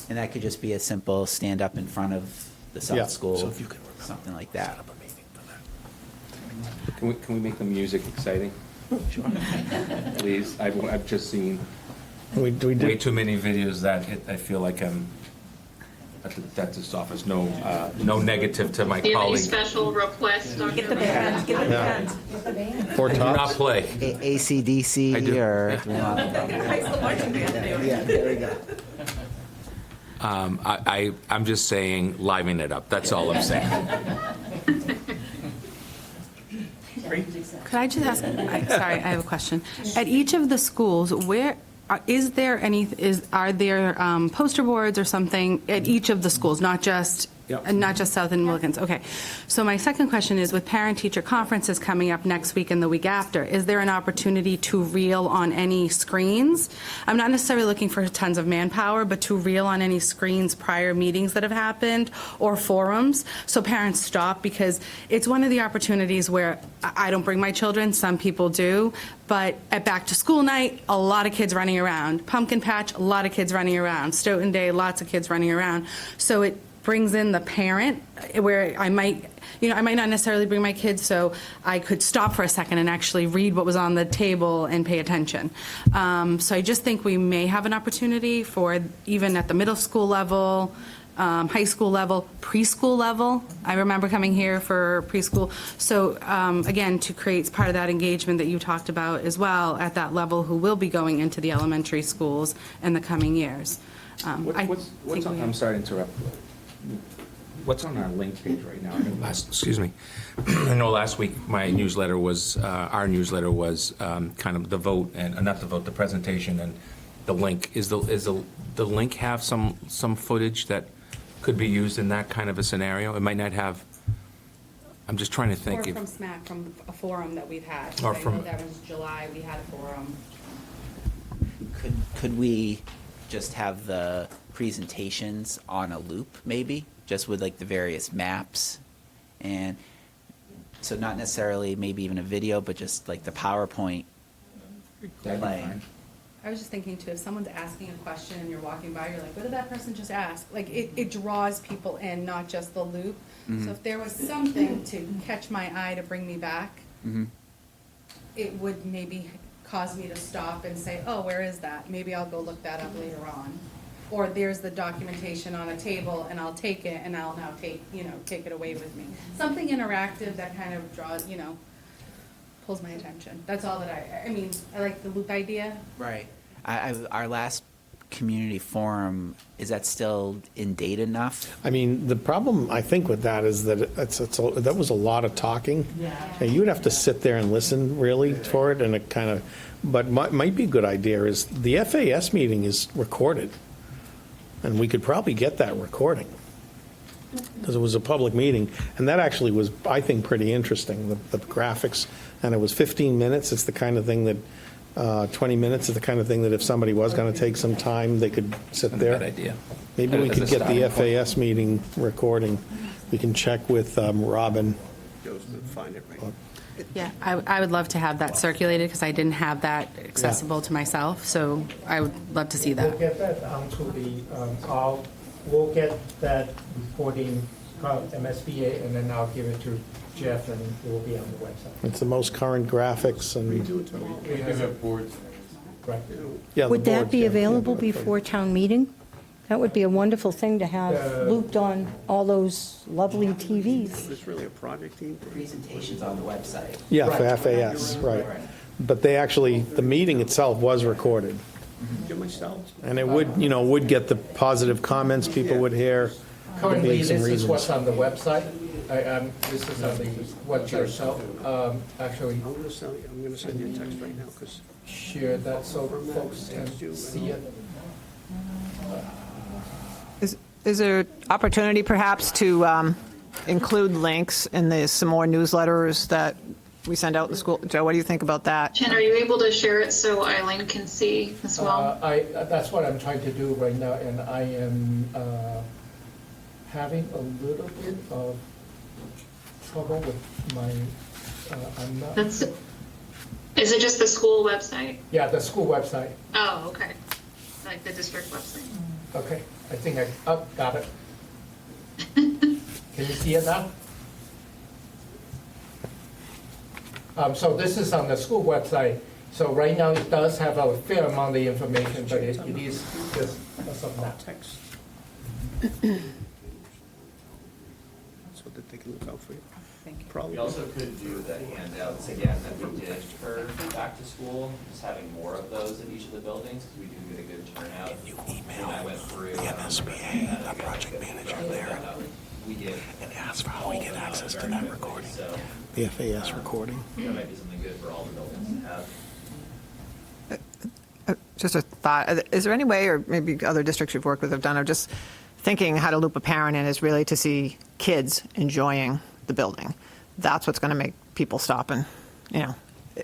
And that could just be a simple stand up in front of the Yeah. South School, So if you can remember, something like that. Can we make the music exciting? Please, I've just seen We way did, too many videos that I feel like I'm at the dentist's office. No negative to my Do you have any colleague. special requests, Dr. Get the four Do not tops. play. ACDC I do. or. Yeah. Yeah, there we go. I'm just saying, liven it up. That's all I'm saying. Could I just ask, sorry, I have a question. At each of the schools, are there poster boards or something at each of the schools, not just Yep. not just Southern Wilkins? Okay. So my second question is, with parent-teacher conferences coming up next week and the week after, is there an opportunity to reel on any screens? I'm not necessarily looking for tons of manpower, but to reel on any screens prior meetings that have happened or forums, so parents stop, because it's one of the opportunities where I don't bring my children, some people do, but at back to school night, a lot of kids running around. Pumpkin patch, a lot of kids running around. Stoughton Day, lots of kids running around. So it brings in the parent, where I might not necessarily bring my kids, so I could stop for a second and actually read what was on the table and pay attention. So I just think we may have an opportunity for, even at the middle school level, high school level, preschool level. I remember coming here for preschool. So again, to create part of that engagement that you talked about as well at that level, who will be going into the elementary schools in the coming years. I'm sorry to interrupt. What's on our link page right now? Excuse me. I know last week our newsletter was kind of the vote, and not the vote, the presentation and the link. Is the link have some footage that could be used in that kind of a scenario? It might not have. I'm just trying to think. Or from SMAC, from a forum that we've had. Or I know from- that was July, we had a forum. Could we just have the presentations on a loop, maybe, just with like the various maps? And so not necessarily maybe even a video, but just like the PowerPoint That'd be playing. fine. I was just thinking too, if someone's asking a question and you're walking by, you're like, what did that person just ask? Like, it draws people in, not just the loop. So if there was something to catch my eye to bring me back, it would maybe cause me to stop and say, oh, where is that? Maybe I'll go look that up later on. Or there's the documentation on a table and I'll take it and I'll now take it away with me. Something interactive that kind of draws, pulls my attention. That's all that I like the loop idea. Right. Our last community forum, is that still in date enough? the problem, I think, with that is that that was a lot of talking. And you would have to sit there and listen, really, for it, and it kind of, but might be a good idea is, the FAS meeting is recorded, and we could probably get that recording, because it was a public meeting, and that actually was, I think, pretty interesting, the graphics, and it was 15 minutes. It's the kind of thing that, 20 minutes is the kind of thing that if somebody was going to take some time, they could sit there. Bad idea. Maybe we As a could get the starting point. FAS meeting recording. We can check with Robin. Goes to find it right. Yeah, I would love to have that circulated, because I didn't have that accessible to myself, so I would love to see We'll that. get that onto we'll get that recording, MSBA, and then I'll give it to Jeff, and it will be on the website. It's the most current graphics and, We do have boards and everything. Right. yeah. the Would that board, be yeah, available yeah. before town meeting? That would be a wonderful thing to have looped on all those lovely TVs. It's really a project team. Presentations on the website. Yeah, for FAS, right. But they actually, the meeting itself was recorded. Give myself. And it would, would get the positive comments people would hear. There'd Currently, be some this is reasons. what's on the website. This is on the website, so, actually, I'm gonna send you a text right now, because share that so folks can see it. Is there opportunity perhaps to include links in some more newsletters that we send out in school? Joe, what do you think about that? Jen, are you able to share it so Eileen can see as well? That's what I'm trying to do right now, and I am having a little bit of trouble with my, I'm not. Is it just the school website? Yeah, the school website. Oh, okay. Like the district website. Okay, I think got it. Can you see it now? So this is on the school website. So right now it does have a fair amount of information, but it is just some that text. that's what they can look out for you. We Probably. also could do the handouts again that we did for back to school, just having more of those at each of the buildings, because we do get a good turnout. And I went through. The MSBA, the project manager there. We did. And asked for how we get access to that recording. So, The FAS recording. that might be something good for all the buildings to have. Just a thought, is there any way, or maybe other districts you've worked with have done, of just thinking how to loop a parent in is really to see kids enjoying the building. That's what's going to make people stop and,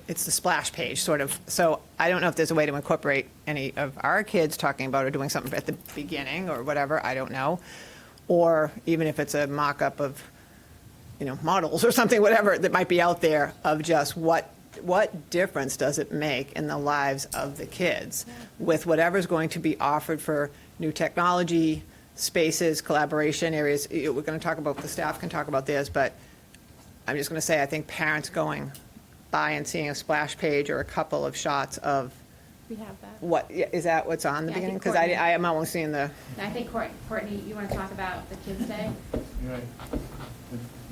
it's the splash page sort of. So I don't know if there's a way to incorporate any of our kids talking about or doing something at the beginning or whatever, I don't know. Or even if it's a mock-up of, models or something, whatever, that might be out there of just what difference does it make in the lives of the kids with whatever's going to be offered for new technology, spaces, collaboration areas. We're going to talk about, the staff can talk about this, but I'm just going to say, I think parents going by and seeing a splash page or a couple of shots of We have that. what, is that what's on the Yeah, I beginning? think Because Courtney- I am only seeing the, I think Courtney, you want to talk about the Kids Day? Right.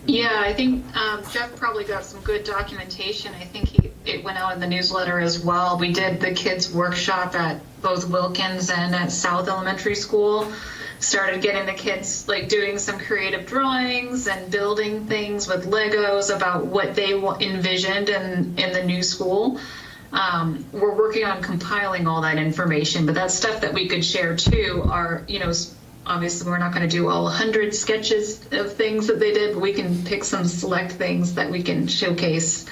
Yeah, I think Jeff probably got some good documentation. I think it went out in the newsletter as well. We did the kids workshop at both Wilkins and at South Elementary School. Started getting the kids doing some creative drawings and building things with Legos about what they envisioned in the new school. We're working on compiling all that information, but that's stuff that we could share too. Obviously we're not going to do all 100 sketches of things that they did, but we can pick some select things that we can showcase,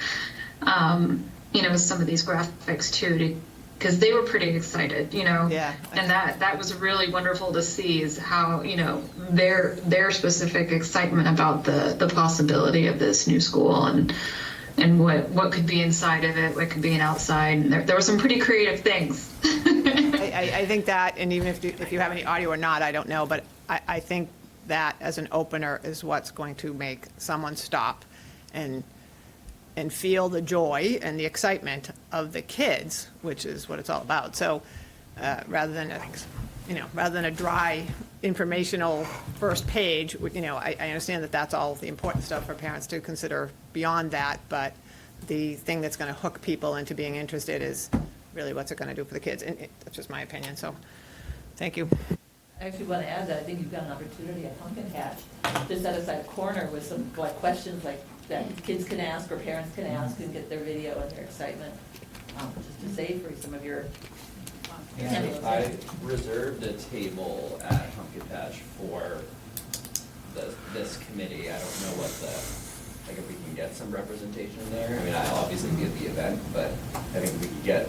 some of these graphics too, because they were pretty excited, Yeah. and that was really wonderful to see is how, their specific excitement about the possibility of this new school and what could be inside of it, what could be outside. And there were some pretty creative things. I think that, and even if you have any audio or not, I don't know, but I think that as an opener is what's going to make someone stop and feel the joy and the excitement of the kids, which is what it's all about. So rather than a dry informational first page, I understand that that's all the important stuff for parents to consider beyond that, but the thing that's going to hook people into being interested is really what's it going to do for the kids. And that's just my opinion, so thank you. I actually want to add that I think you've got an opportunity at Pumpkin Hatch to set aside a corner with some questions that kids can ask or parents can ask and get their video and their excitement, just to save for some of your. And I reserved a table at Pumpkin Patch for this committee. I don't know what if we can get some representation there. I mean, I'll obviously be at the event, but I think we could get,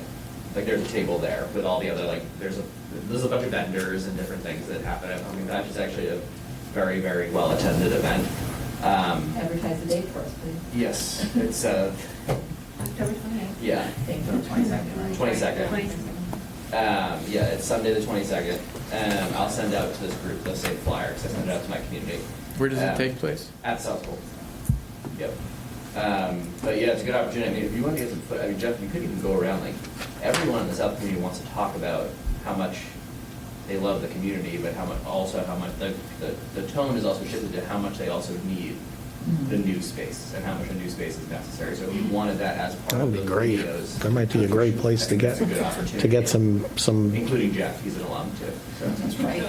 there's a table there with all the other, there's a bunch of vendors and different things that happen at Pumpkin Patch. It's actually a very, very well-attended event. Advertise the date for us, please. Yes, it's October 28th. yeah. Thank you. 22nd. 22nd. Yeah, it's Sunday the 22nd. I'll send out to this group the same flyer because I sent it out to my community. Where does it take place? At South School. Yep. But yeah, it's a good opportunity. I mean, if you want to get some foot, Jeff, you could even go around, everyone in the South community wants to talk about how much they love the community, but how much the tone is also shifted to how much they also need the new space and how much a new space is necessary. So we wanted that as part That of would the be great. videos. That might be a great place to get, That's a good opportunity. some, Including Jeff, he's an alum too. So that's right.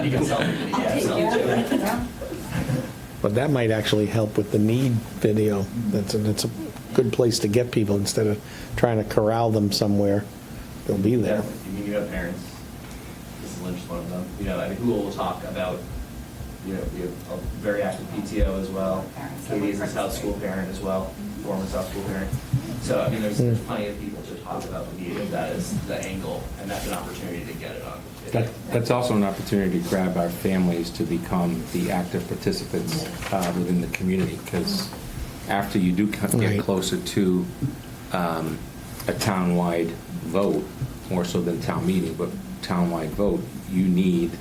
You can sell him. Yeah, sell him too. but that might actually help with the need video. That's a good place to get people instead of trying to corral them somewhere. They'll be there. Definitely. I mean, you have parents. Mrs. Lynch is one of them. You know, I mean, who will talk about, you know, we have a very active PTO as well. Katie is a South School parent as well, former South School parent. So, I mean, there's plenty of people to talk about the need of that as the angle, and that's an opportunity to get it on video. That's also an opportunity to grab our families to become the active participants within the community, because after you do get closer to a town-wide vote, more so than town meeting, but town-wide vote, you need,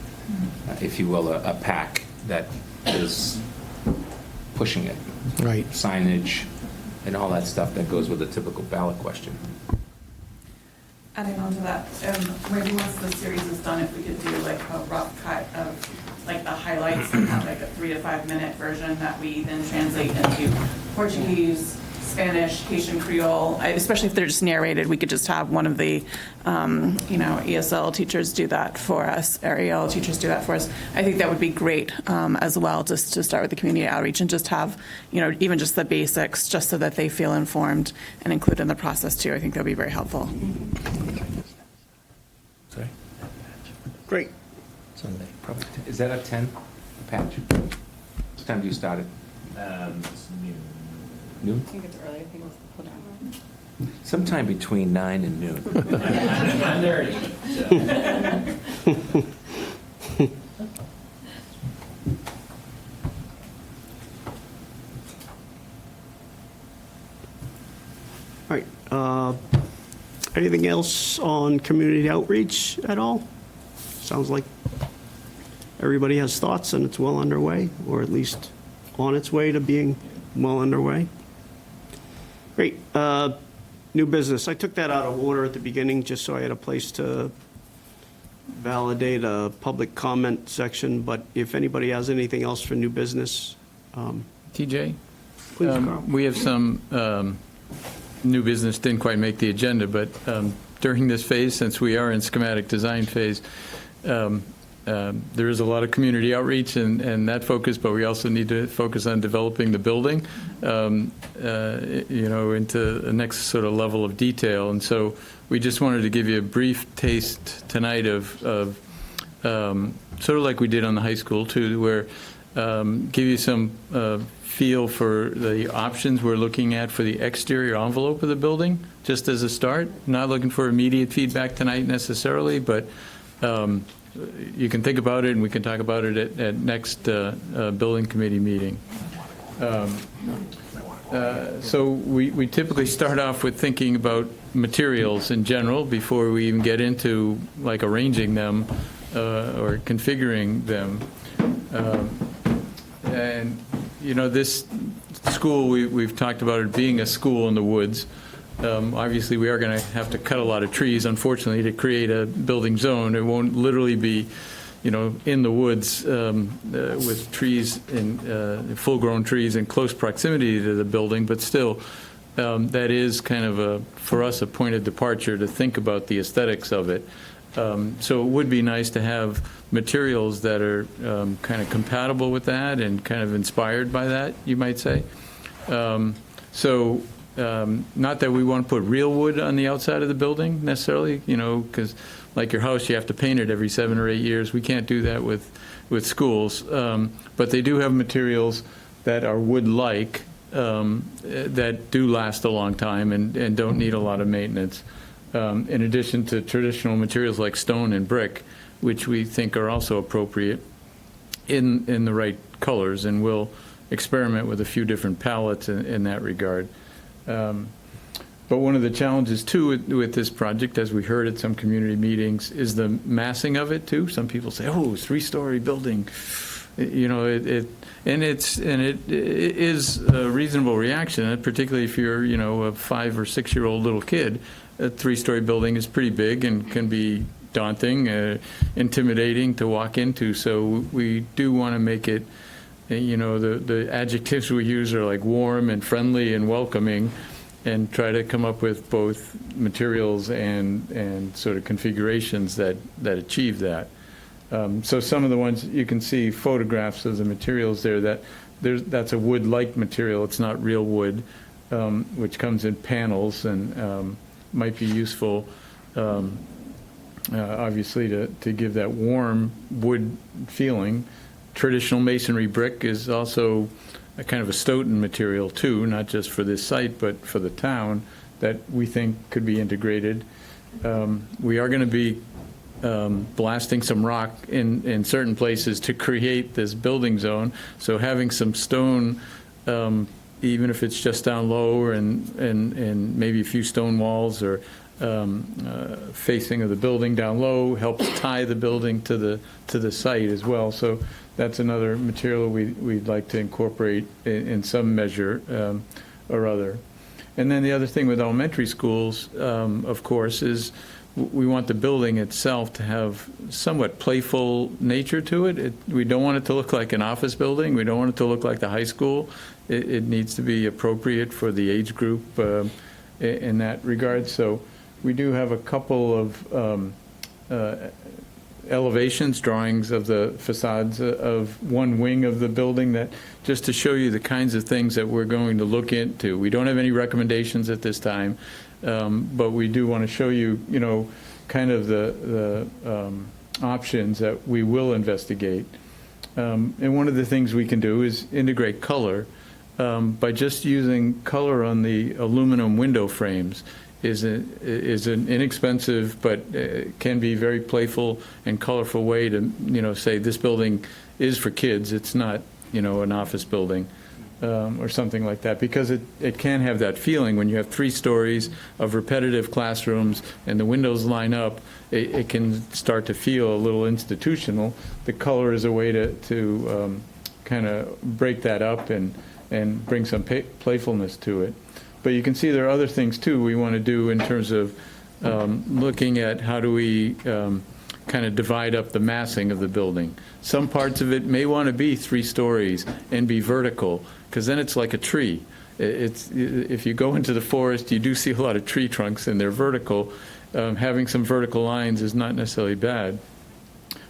if you will, a PAC that is pushing it. Right. Signage and all that stuff that goes with a typical ballot question. Adding on to that, maybe once the series is done, if we could do like a rough cut of like the highlights and have like a 3 to 5 minute version that we then translate into Portuguese, Spanish, Haitian Creole, especially if they're just narrated. We could just have one of the, ESL teachers do that for us, or AL teachers do that for us. I think that would be great as well, just to start with the community outreach and just have, even just the basics, just so that they feel informed and included in the process too. I think that would be very helpful. Sorry? Great. Sunday. Probably. Is that a 10, a patch? What time do you start it? It's new. Noon? I think it's early. I think it's the put on. Sometime between 9 and noon. 9:30. All right. Anything else on community outreach at all? Sounds like everybody has thoughts and it's well underway, or at least on its way to being well underway. Great. New business. I took that out of order at the beginning just so I had a place to validate a public comment section, but if anybody has anything else for new business, TJ? please, Carl. We have some new business, didn't quite make the agenda, but during this phase, since we are in schematic design phase, there is a lot of community outreach and that focus, but we also need to focus on developing the building, into the next sort of level of detail. And so we just wanted to give you a brief taste tonight of sort of like we did on the high school too, where give you some feel for the options we're looking at for the exterior envelope of the building, just as a start. Not looking for immediate feedback tonight necessarily, but you can think about it, and we can talk about it at next building committee meeting. So we typically start off with thinking about materials in general before we even get into like arranging them or configuring them. And this school, we've talked about it being a school in the woods. Obviously, we are going to have to cut a lot of trees, unfortunately, to create a building zone. It won't literally be, in the woods with trees, full-grown trees in close proximity to the building, but still, that is kind of, for us, a point of departure to think about the aesthetics of it. So it would be nice to have materials that are kind of compatible with that and kind of inspired by that, you might say. Not that we want to put real wood on the outside of the building necessarily, because like your house, you have to paint it every 7 or 8 years. We can't do that with schools. But they do have materials that are wood-like that do last a long time and don't need a lot of maintenance. In addition to traditional materials like stone and brick, which we think are also appropriate in the right colors, and we'll experiment with a few different palettes in that regard. But one of the challenges, too, with this project, as we heard at some community meetings, is the massing of it, too. Some people say, oh, 3-story building. It is a reasonable reaction, particularly if you're, a 5 or 6 year old little kid. A 3-story building is pretty big and can be daunting, intimidating to walk into. So we do want to make it you know, the adjectives we use are like warm and friendly and welcoming, and try to come up with both materials and sort of configurations that achieve that. So some of the ones, you can see photographs of the materials there, that's a wood-like material. It's not real wood, which comes in panels and might be useful, obviously, to give that warm wood feeling. Traditional masonry brick is also a kind of a Stoughton material too, not just for this site, but for the town, that we think could be integrated. We are going to be blasting some rock in certain places to create this building zone. So having some stone, even if it's just down low and maybe a few stone walls or facing of the building down low, helps tie the building to the site as well. So that's another material we'd like to incorporate in some measure or other. And then the other thing with elementary schools, of course, is we want the building itself to have somewhat playful nature to it. We don't want it to look like an office building. We don't want it to look like the high school. It needs to be appropriate for the age group in that regard. So we do have a couple of elevations, drawings of the facades of one wing of the building, that just to show you the kinds of things that we're going to look into. We don't have any recommendations at this time, but we do want to show you, you know, kind of the options that we will investigate. And one of the things we can do is integrate color by just using color on the aluminum window frames. Is an inexpensive but can be very playful and colorful way to, you know, say this building is for kids. It's not, you know, an office building or something like that, because it can have that feeling when you have 3 stories of repetitive classrooms and the windows line up. It can start to feel a little institutional. The color is a way to kind of break that up and bring some playfulness to it. But you can see there are other things, too, we want to do in terms of looking at how do we kind of divide up the massing of the building. Some parts of it may want to be 3 stories and be vertical, because then it's like a tree. If you go into the forest, you do see a lot of tree trunks, and they're vertical. Having some vertical lines is not necessarily bad.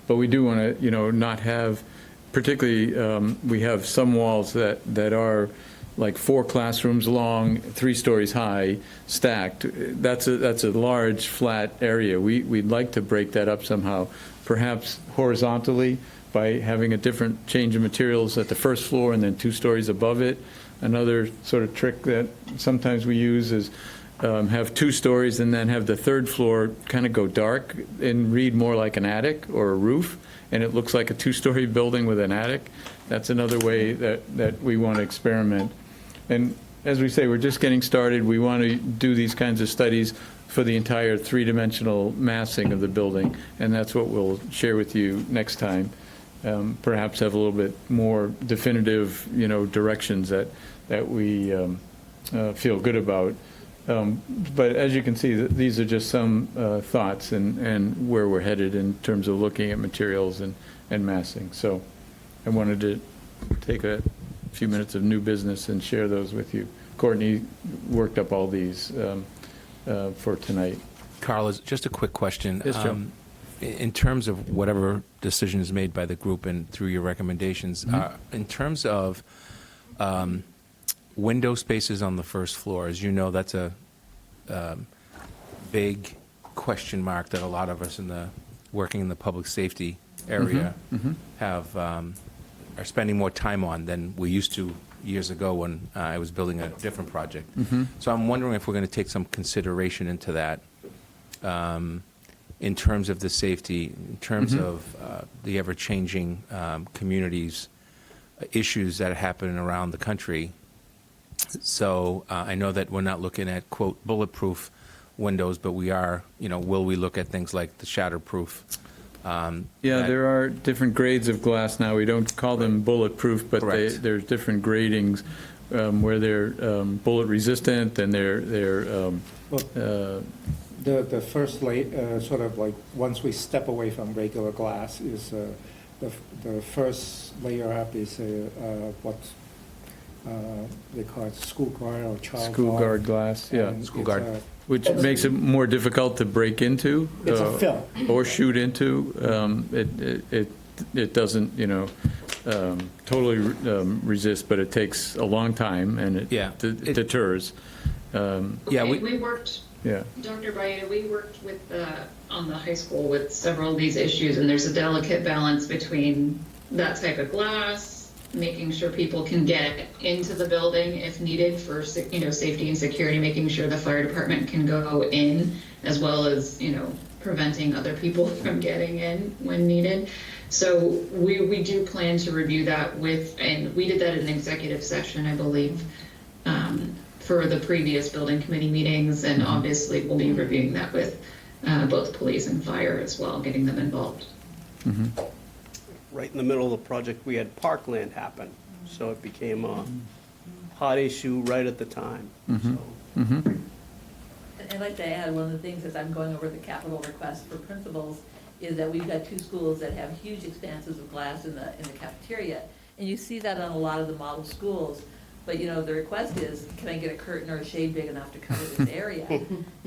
But we do want to, you know, not have, particularly, we have some walls that are like 4 classrooms long, 3 stories high, stacked. That's a large, flat area. We'd like to break that up somehow, perhaps horizontally by having a different change of materials at the first floor and then 2 stories above it. Another sort of trick that sometimes we use is have 2 stories and then have the 3rd floor kind of go dark and read more like an attic or a roof, and it looks like a 2-story building with an attic. That's another way that we want to experiment. And as we say, we're just getting started. We want to do these kinds of studies for the entire 3-dimensional massing of the building, and that's what we'll share with you next time. Perhaps have a little bit more definitive, you know, directions that we feel good about. But as you can see, these are just some thoughts and where we're headed in terms of looking at materials and massing. So I wanted to take a few minutes of new business and share those with you. Courtney worked up all these for tonight. Carl, just a quick question. Yes, Joe. In terms of whatever decision is made by the group and through your recommendations, in terms of window spaces on the first floor, as you know, that's a big question mark that a lot of us working in the public safety area have are spending more time on than we used to years ago when I was building a different project. So I'm wondering if we're going to take some consideration into that in terms of the safety, in terms of the ever-changing communities, issues that are happening around the country. So I know that we're not looking at, quote, bulletproof windows, but we are, you know, will we look at things like the shatterproof? There are different grades of glass now. We don't call them bulletproof, but there's different gradings where they're bullet resistant and they're The first sort of like once we step away from regular glass is the first layer up is what they call it school guard or child School guard glass, yeah. And School it's guard. a- Which makes it more difficult to break into. It's a film. Or shoot into. It doesn't, totally resist, but it takes a long time, and it deters. Yeah, We worked, Yeah. Dr. Baeta, we worked with on the high school with several of these issues, and there's a delicate balance between that type of glass, making sure people can get into the building if needed for, safety and security, making sure the fire department can go in, as well as, preventing other people from getting in when needed. So we do plan to review that and we did that in an executive session, I believe, for the previous building committee meetings, and obviously we'll be reviewing that with both police and fire as well, getting them involved. Right in the middle of the project, we had Parkland happen, so it became a hot issue right at the time. So, I'd like to add, one of the things as I'm going over the capital request for principals is that we've got 2 schools that have huge expanses of glass in the cafeteria. And you see that on a lot of the model schools. But, the request is, can I get a curtain or a shade big enough to cover this area?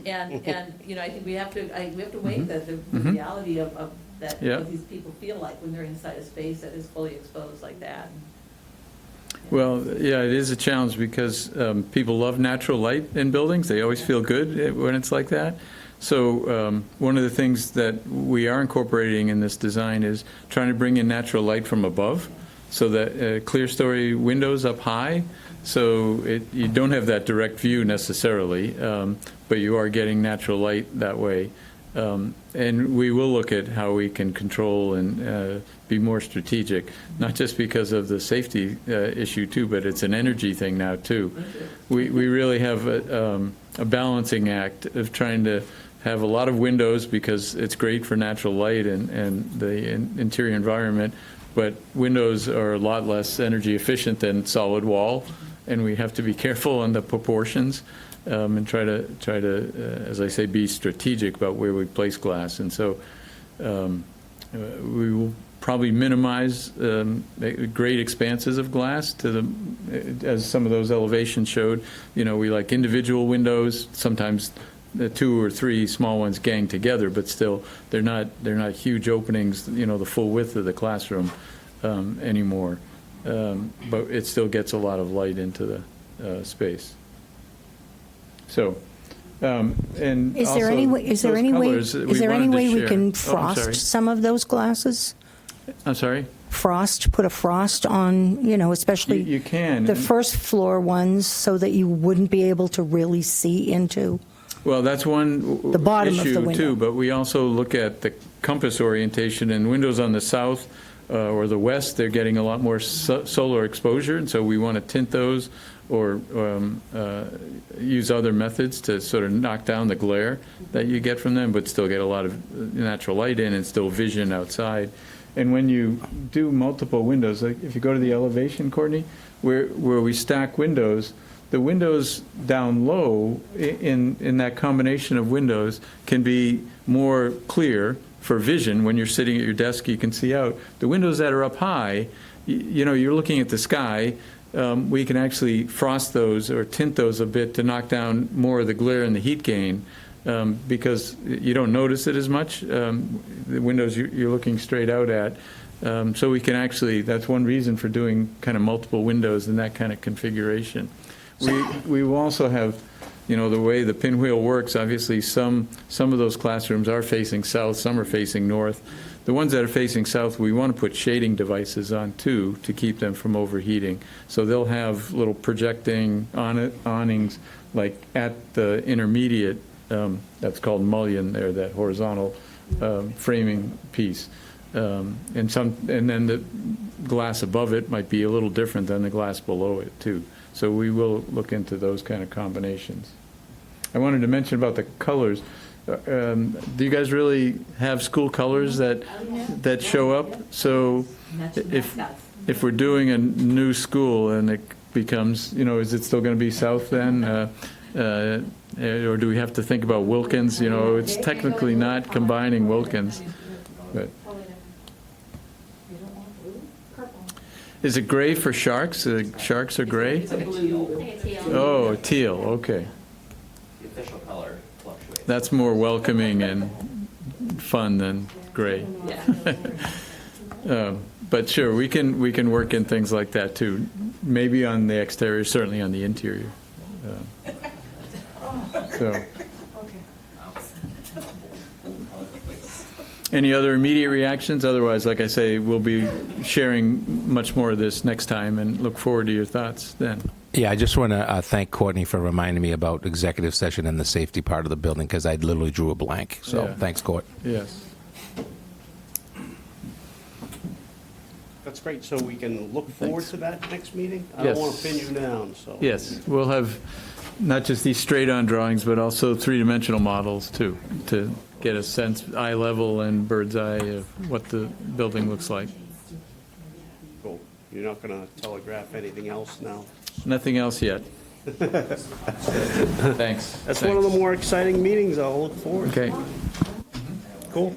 And I think we have to weigh the reality of that, what these people feel like when they're inside a space that is fully exposed like that. Well, yeah, it is a challenge because people love natural light in buildings. They always feel good when it's like that. So one of the things that we are incorporating in this design is trying to bring in natural light from above, so that clear story windows up high, so you don't have that direct view necessarily, but you are getting natural light that way. And we will look at how we can control and be more strategic, not just because of the safety issue too, but it's an energy thing now too. We really have a balancing act of trying to have a lot of windows because it's great for natural light and the interior environment, but windows are a lot less energy efficient than solid wall, and we have to be careful on the proportions. And try to, as I say, be strategic about where we place glass. And so we will probably minimize great expanses of glass as some of those elevations showed. We like individual windows, sometimes 2 or 3 small ones gang together, but still they're not huge openings, the full width of the classroom anymore. But it still gets a lot of light into the space. So, and Is there also any way, those colors that is there any wanted to way we share. can Oh, I'm sorry. frost some of those glasses? I'm sorry? Put a frost on, especially You can. the first floor ones, so that you wouldn't be able to really see into. Well, that's one The bottom of the issue window. too, but we also look at the compass orientation, and windows on the south or the west, they're getting a lot more solar exposure, and so we want to tint those or use other methods to sort of knock down the glare that you get from them, but still get a lot of natural light in and still vision outside. And when you do multiple windows, like if you go to the elevation, Courtney, where we stack windows, the windows down low in that combination of windows can be more clear for vision. When you're sitting at your desk, you can see out. The windows that are up high, you're looking at the sky. We can actually frost those or tint those a bit to knock down more of the glare and the heat gain, because you don't notice it as much. The windows you're looking straight out at. So we can actually, that's one reason for doing kind of multiple windows in that kind of configuration. We will also have, the way the pinwheel works, obviously some of those classrooms are facing south, some are facing north. The ones that are facing south, we want to put shading devices on too to keep them from overheating. So they'll have little projecting awnings like at the intermediate, that's called mullion there, that horizontal framing piece. And then the glass above it might be a little different than the glass below it too. So we will look into those kind of combinations. I wanted to mention about the colors. Do you guys really have school colors that show up? So if we're doing a new school and it becomes, is it still going to be south then? Or do we have to think about Wilkins? It's technically not combining Wilkins. But Is it gray for sharks? Sharks are gray? It's a blue. Oh, teal, okay. The official color fluctuates. That's more welcoming and fun than gray. Yeah. But sure, we can work in things like that too. Maybe on the exterior, certainly on the interior. So. Any other immediate reactions? Otherwise, like I say, we'll be sharing much more of this next time and look forward to your thoughts then. Yeah, I just want to thank Courtney for reminding me about executive session and the safety part of the building, because I literally drew a blank. So Yeah. thanks, Court. Yes. That's great, so we can look forward to that next meeting? I Yes. don't want to pin you down, so. Yes, we'll have not just these straight-on drawings, but also three-dimensional models too, to get a sense, eye level and bird's eye of what the building looks like. Cool. You're not going to telegraph anything else now? Nothing else yet. Thanks. That's one of the more exciting meetings I'll look forward to. Okay. Cool.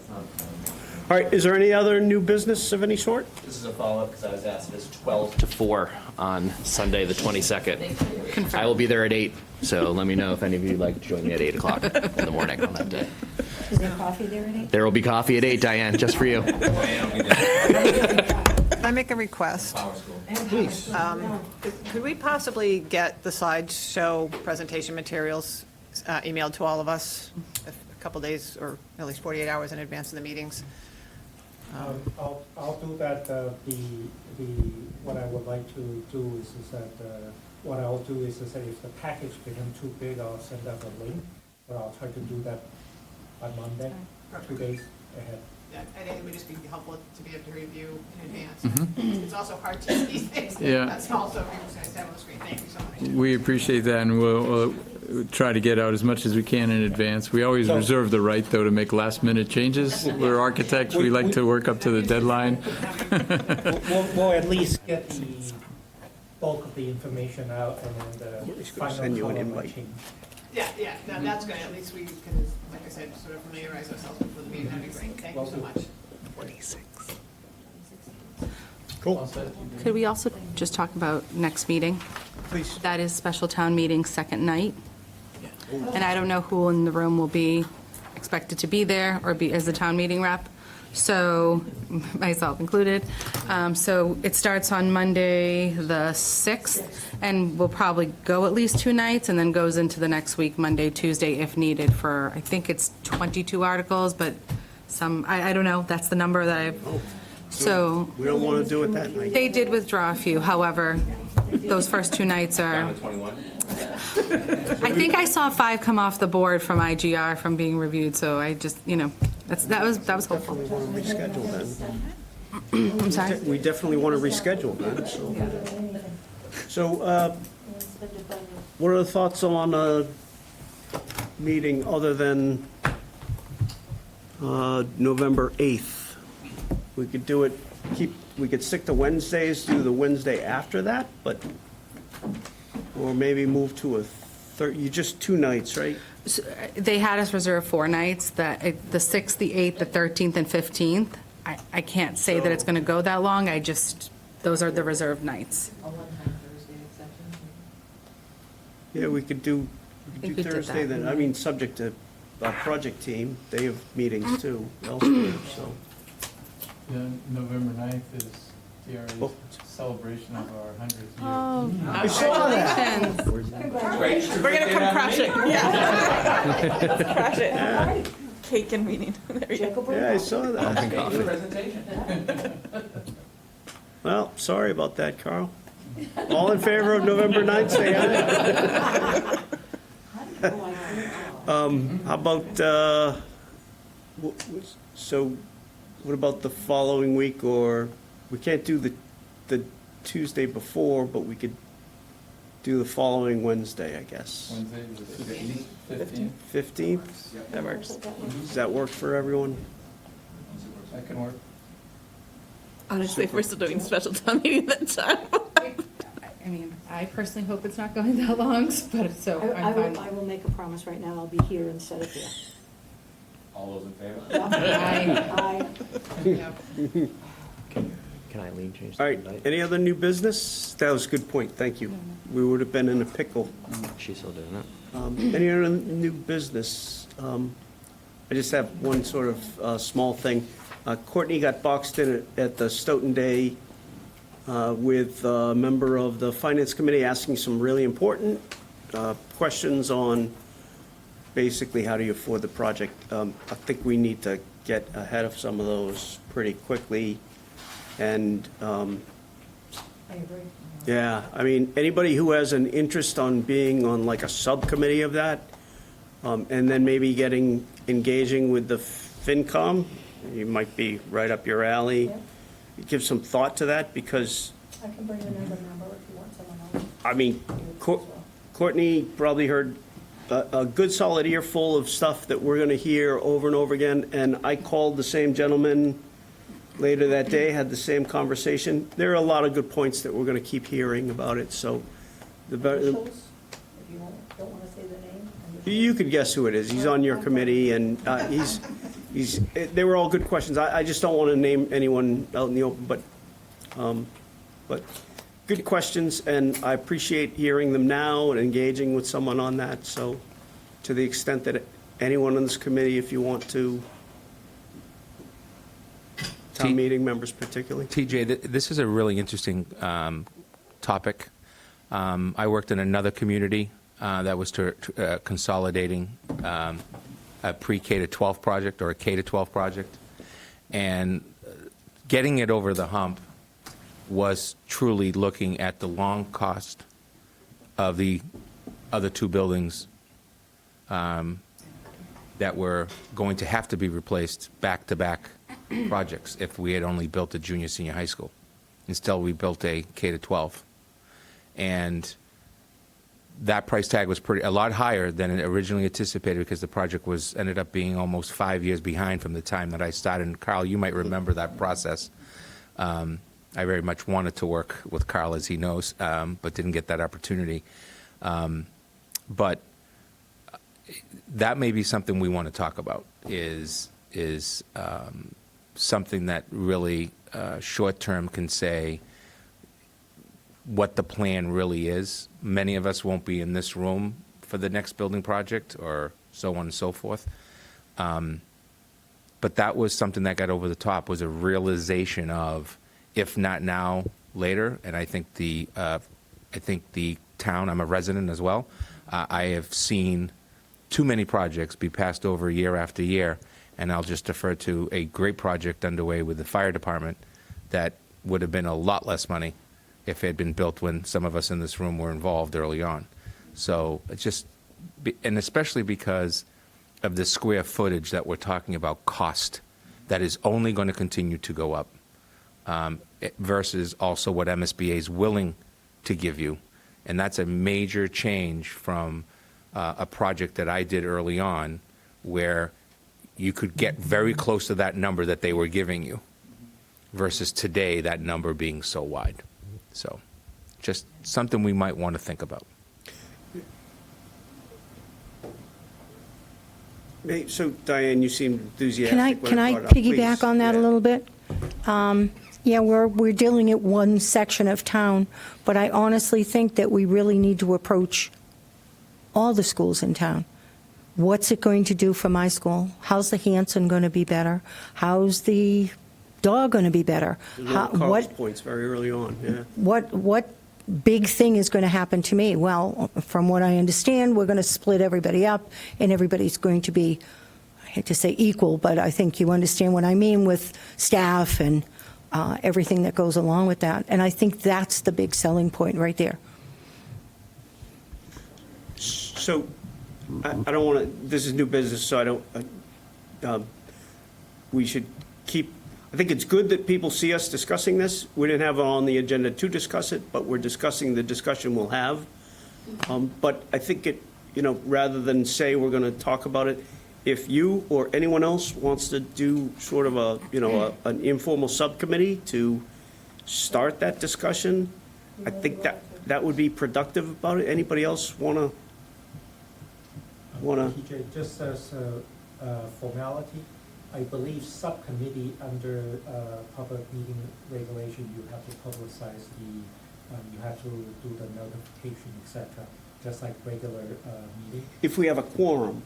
All right, is there any other new business of any sort? This is a follow-up because I was asked if it's 12 to 4 on Sunday, the 22nd. I will be there at 8, so let me know if any of you would like to join me at 8 o'clock in the morning on that day. Is there coffee there at 8? There will be coffee at 8, Diane, just for you. Can I make a request? Please. Could we possibly get the slideshow presentation materials emailed to all of us a couple days or at least 48 hours in advance of the meetings? I'll do that. What I would like to do is that, what I'll do is to say if the package becomes too big, I'll send out a link, but I'll try to do that by Monday, 2 days ahead. Yeah, I think it would just be helpful to be able to review in advance. Mhm. It's also hard to see these things. Yeah. That's also nice to have on the screen. Thank you so much. We appreciate that, and we'll try to get out as much as we can in advance. We always reserve the right, though, to make last-minute changes. We're architects, we like to work up to the deadline. We'll at least get the bulk of the information out and then the final send you an color invite. might change. Yeah, no, that's good. At least we can, like I said, sort of familiarize ourselves before the meeting. That'd be great. Thank you so much. Cool. Could we also just talk about next meeting? Please. That is special town meeting second night. And I don't know who in the room will be expected to be there or be as the town meeting rep, so, myself included. So it starts on Monday, the 6th, and we'll probably go at least 2 nights, and then goes into the next week, Monday, Tuesday, if needed, for, I think it's 22 articles, but I don't know, that's the number that I've, so. We don't want to do it that night. They did withdraw a few, however, those first 2 nights are. Down to 21. I think I saw 5 come off the board from IGR from being reviewed, so I just, that was hopeful. We want to reschedule then. I'm sorry? We definitely want to reschedule then, so. So, what are the thoughts on a meeting other than November 8th? We could do it, we could stick to Wednesdays, do the Wednesday after that, but, or maybe move to you just 2 nights, right? So, they had us reserve 4 nights, the 6th, the 8th, the 13th, and 15th. I can't say that it's going to go that long, those are the reserved nights. A one-time Thursday exception. Yeah, we could do think we did Thursday that. then, I mean, subject to our project team, they have meetings too, elsewhere, so. Yeah, November 9th is Oh. DRA's celebration of our 100th year. Oh, I saw that. congratulations. We're gonna come crush it. Yeah. Crush it. Cake and meeting. There you go. Yeah, I saw that. Presentation. Well, sorry about that, Carl. All in favor of November 9th, say aye. How about, so what about the following week, or, we can't do the Tuesday before, but we could do the following Wednesday, I guess. Wednesday, the 15th. 15th? That works. Does that work for everyone? That can work. Honestly, if we're still doing special town meeting that time. I mean, I personally hope it's not going that long, but so I'm fine. I will make a promise right now, I'll be here instead of here. All those in favor? Aye. Can Can Eileen change All the right, invite? any other new business? That was a good point, thank you. We would have been in a pickle. She's still doing it. Any other new business? I just have one sort of small thing. Courtney got boxed in at the Stoughton Day with a member of the Finance Committee asking some really important questions on basically how do you afford the project. I think we need to get ahead of some of those pretty quickly. And, I agree. yeah, I mean, anybody who has an interest on being on like a subcommittee of that, and then maybe engaging with the FinCom, you might be right up your alley. Give some thought to that, because, I can bring another number if you want someone else. I mean, Courtney probably heard a good solid earful of stuff that we're going to hear over and over again, and I called the same gentleman later that day, had the same conversation. There are a lot of good points that we're going to keep hearing about it, so the better. If you don't want to say the name. You could guess who it is. He's on your committee, and they were all good questions. I just don't want to name anyone out in the open, but good questions, and I appreciate hearing them now and engaging with someone on that. So to the extent that anyone on this committee, if you want to, town meeting members particularly. TJ, this is a really interesting topic. I worked in another community that was consolidating a pre-K to 12 project or a K to 12 project, and getting it over the hump was truly looking at the long cost of the other two buildings that were going to have to be replaced back-to-back projects if we had only built a junior, senior high school. Instead, we built a K to 12. And that price tag was a lot higher than originally anticipated, because the project ended up being almost 5 years behind from the time that I started. And Carl, you might remember that process. I very much wanted to work with Carl, as he knows, but didn't get that opportunity. But that may be something we want to talk about, is something that really short-term can say what the plan really is. Many of us won't be in this room for the next building project, or so on and so forth. But that was something that got over the top, was a realization of, if not now, later. And I think the town, I'm a resident as well, I have seen too many projects be passed over year after year, and I'll just defer to a great project underway with the fire department that would have been a lot less money if it had been built when some of us in this room were involved early on. So it's just, and especially because of the square footage that we're talking about, cost, that is only going to continue to go up, versus also what MSBA is willing to give you. And that's a major change from a project that I did early on, where you could get very close to that number that they were giving you, versus today, that number being so wide. So just something we might want to think about. Hey, so Diane, you seem enthusiastic. Can I brought it up. piggyback Please. on that a little bit? Yeah, we're dealing at one section of town, but I honestly think that we really need to approach all the schools in town. What's it going to do for my school? How's the Hanson going to be better? How's the dog going to be better? Carl's points very early on, yeah. What big thing is going to happen to me? Well, from what I understand, we're going to split everybody up, and everybody's going to be, I hate to say equal, but I think you understand what I mean, with staff and everything that goes along with that. And I think that's the big selling point right there. So I don't want to, this is new business, so I don't, we should keep, I think it's good that people see us discussing this. We didn't have it on the agenda to discuss it, but we're discussing the discussion we'll have. But I think it, rather than say we're going to talk about it, if you or anyone else wants to do sort of an informal subcommittee to start that discussion, I think that would be productive about it. Anybody else want to? TJ, just as a formality, I believe subcommittee under public meeting regulation, you have to publicize you have to do the notification, et cetera, just like regular meeting. If we have a quorum,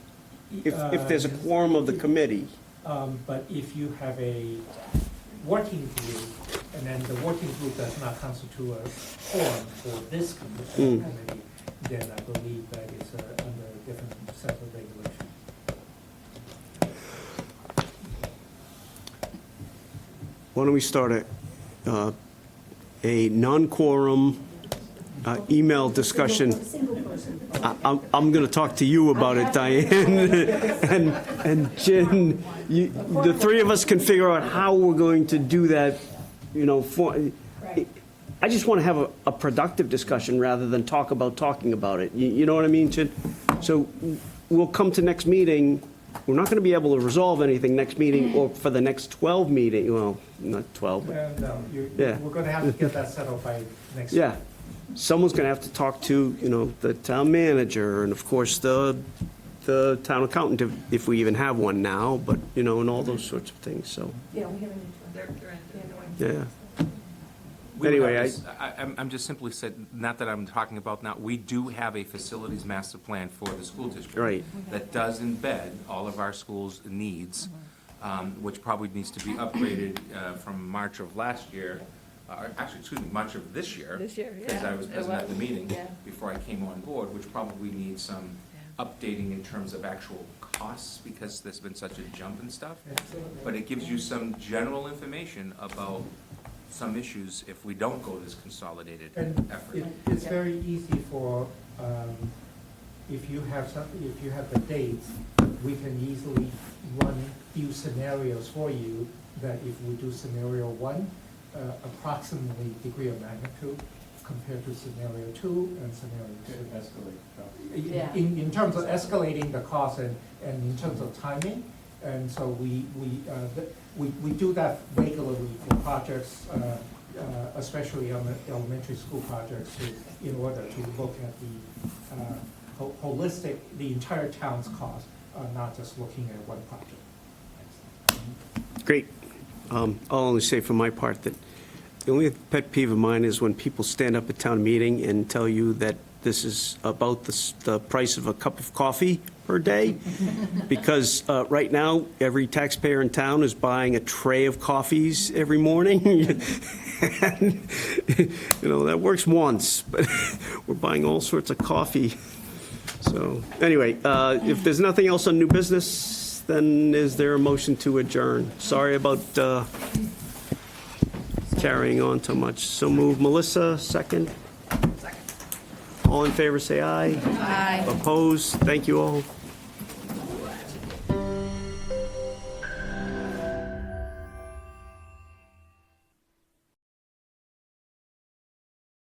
if there's a quorum of the committee. But if you have a working group, and then the working group does not constitute a quorum for this committee, then I believe that is under a different set of regulation. Why don't we start a non-quorum email discussion? I'm going to talk to you about it, Diane, and Jen. The three of us can figure out how we're going to do that, I just want to have a productive discussion rather than talking about it. You know what I mean, Jen? So we'll come to next meeting. We're not going to be able to resolve anything next meeting or for the next 12 meeting. Well, not 12, but No, yeah. we're going to have to get that settled by next. Yeah. Someone's going to have to talk to, the town manager and, of course, the town accountant, if we even have one now, but, and all those sorts of things, so, Yeah, we have an yeah. We would Anyway, have this- I'm just simply said, not that I'm talking about now, we do have a facilities master plan for the school district. Right. That does embed all of our schools' needs, which probably needs to be upgraded from March of last year, March of this year. This year, Because yeah. I was present at the meeting Yeah. before I came on board, which probably needs some updating in terms of actual costs, because there's been such a jump in stuff. But it gives you some general information about some issues if we don't go this consolidated And effort. it's very easy for, if you have the dates, we can easily run few scenarios for you, that if we do scenario 1, approximately degree of magnitude compared to scenario 2 and scenario 2. Escalate. In terms of escalating the cost and in terms of timing, and so we do that regularly for projects, especially on the elementary school projects, in order to look at the holistic, the entire town's cost, not just looking at one project. Great. I'll only say for my part that the only pet peeve of mine is when people stand up at town meeting and tell you that this is about the price of a cup of coffee per day, because right now, every taxpayer in town is buying a tray of coffees every morning. And, that works once, but we're buying all sorts of coffee. So, anyway, if there's nothing else on new business, then is there a motion to adjourn? Sorry about carrying on too much. So move. Melissa, second? All in favor, say aye. Aye. Opposed? Thank you all.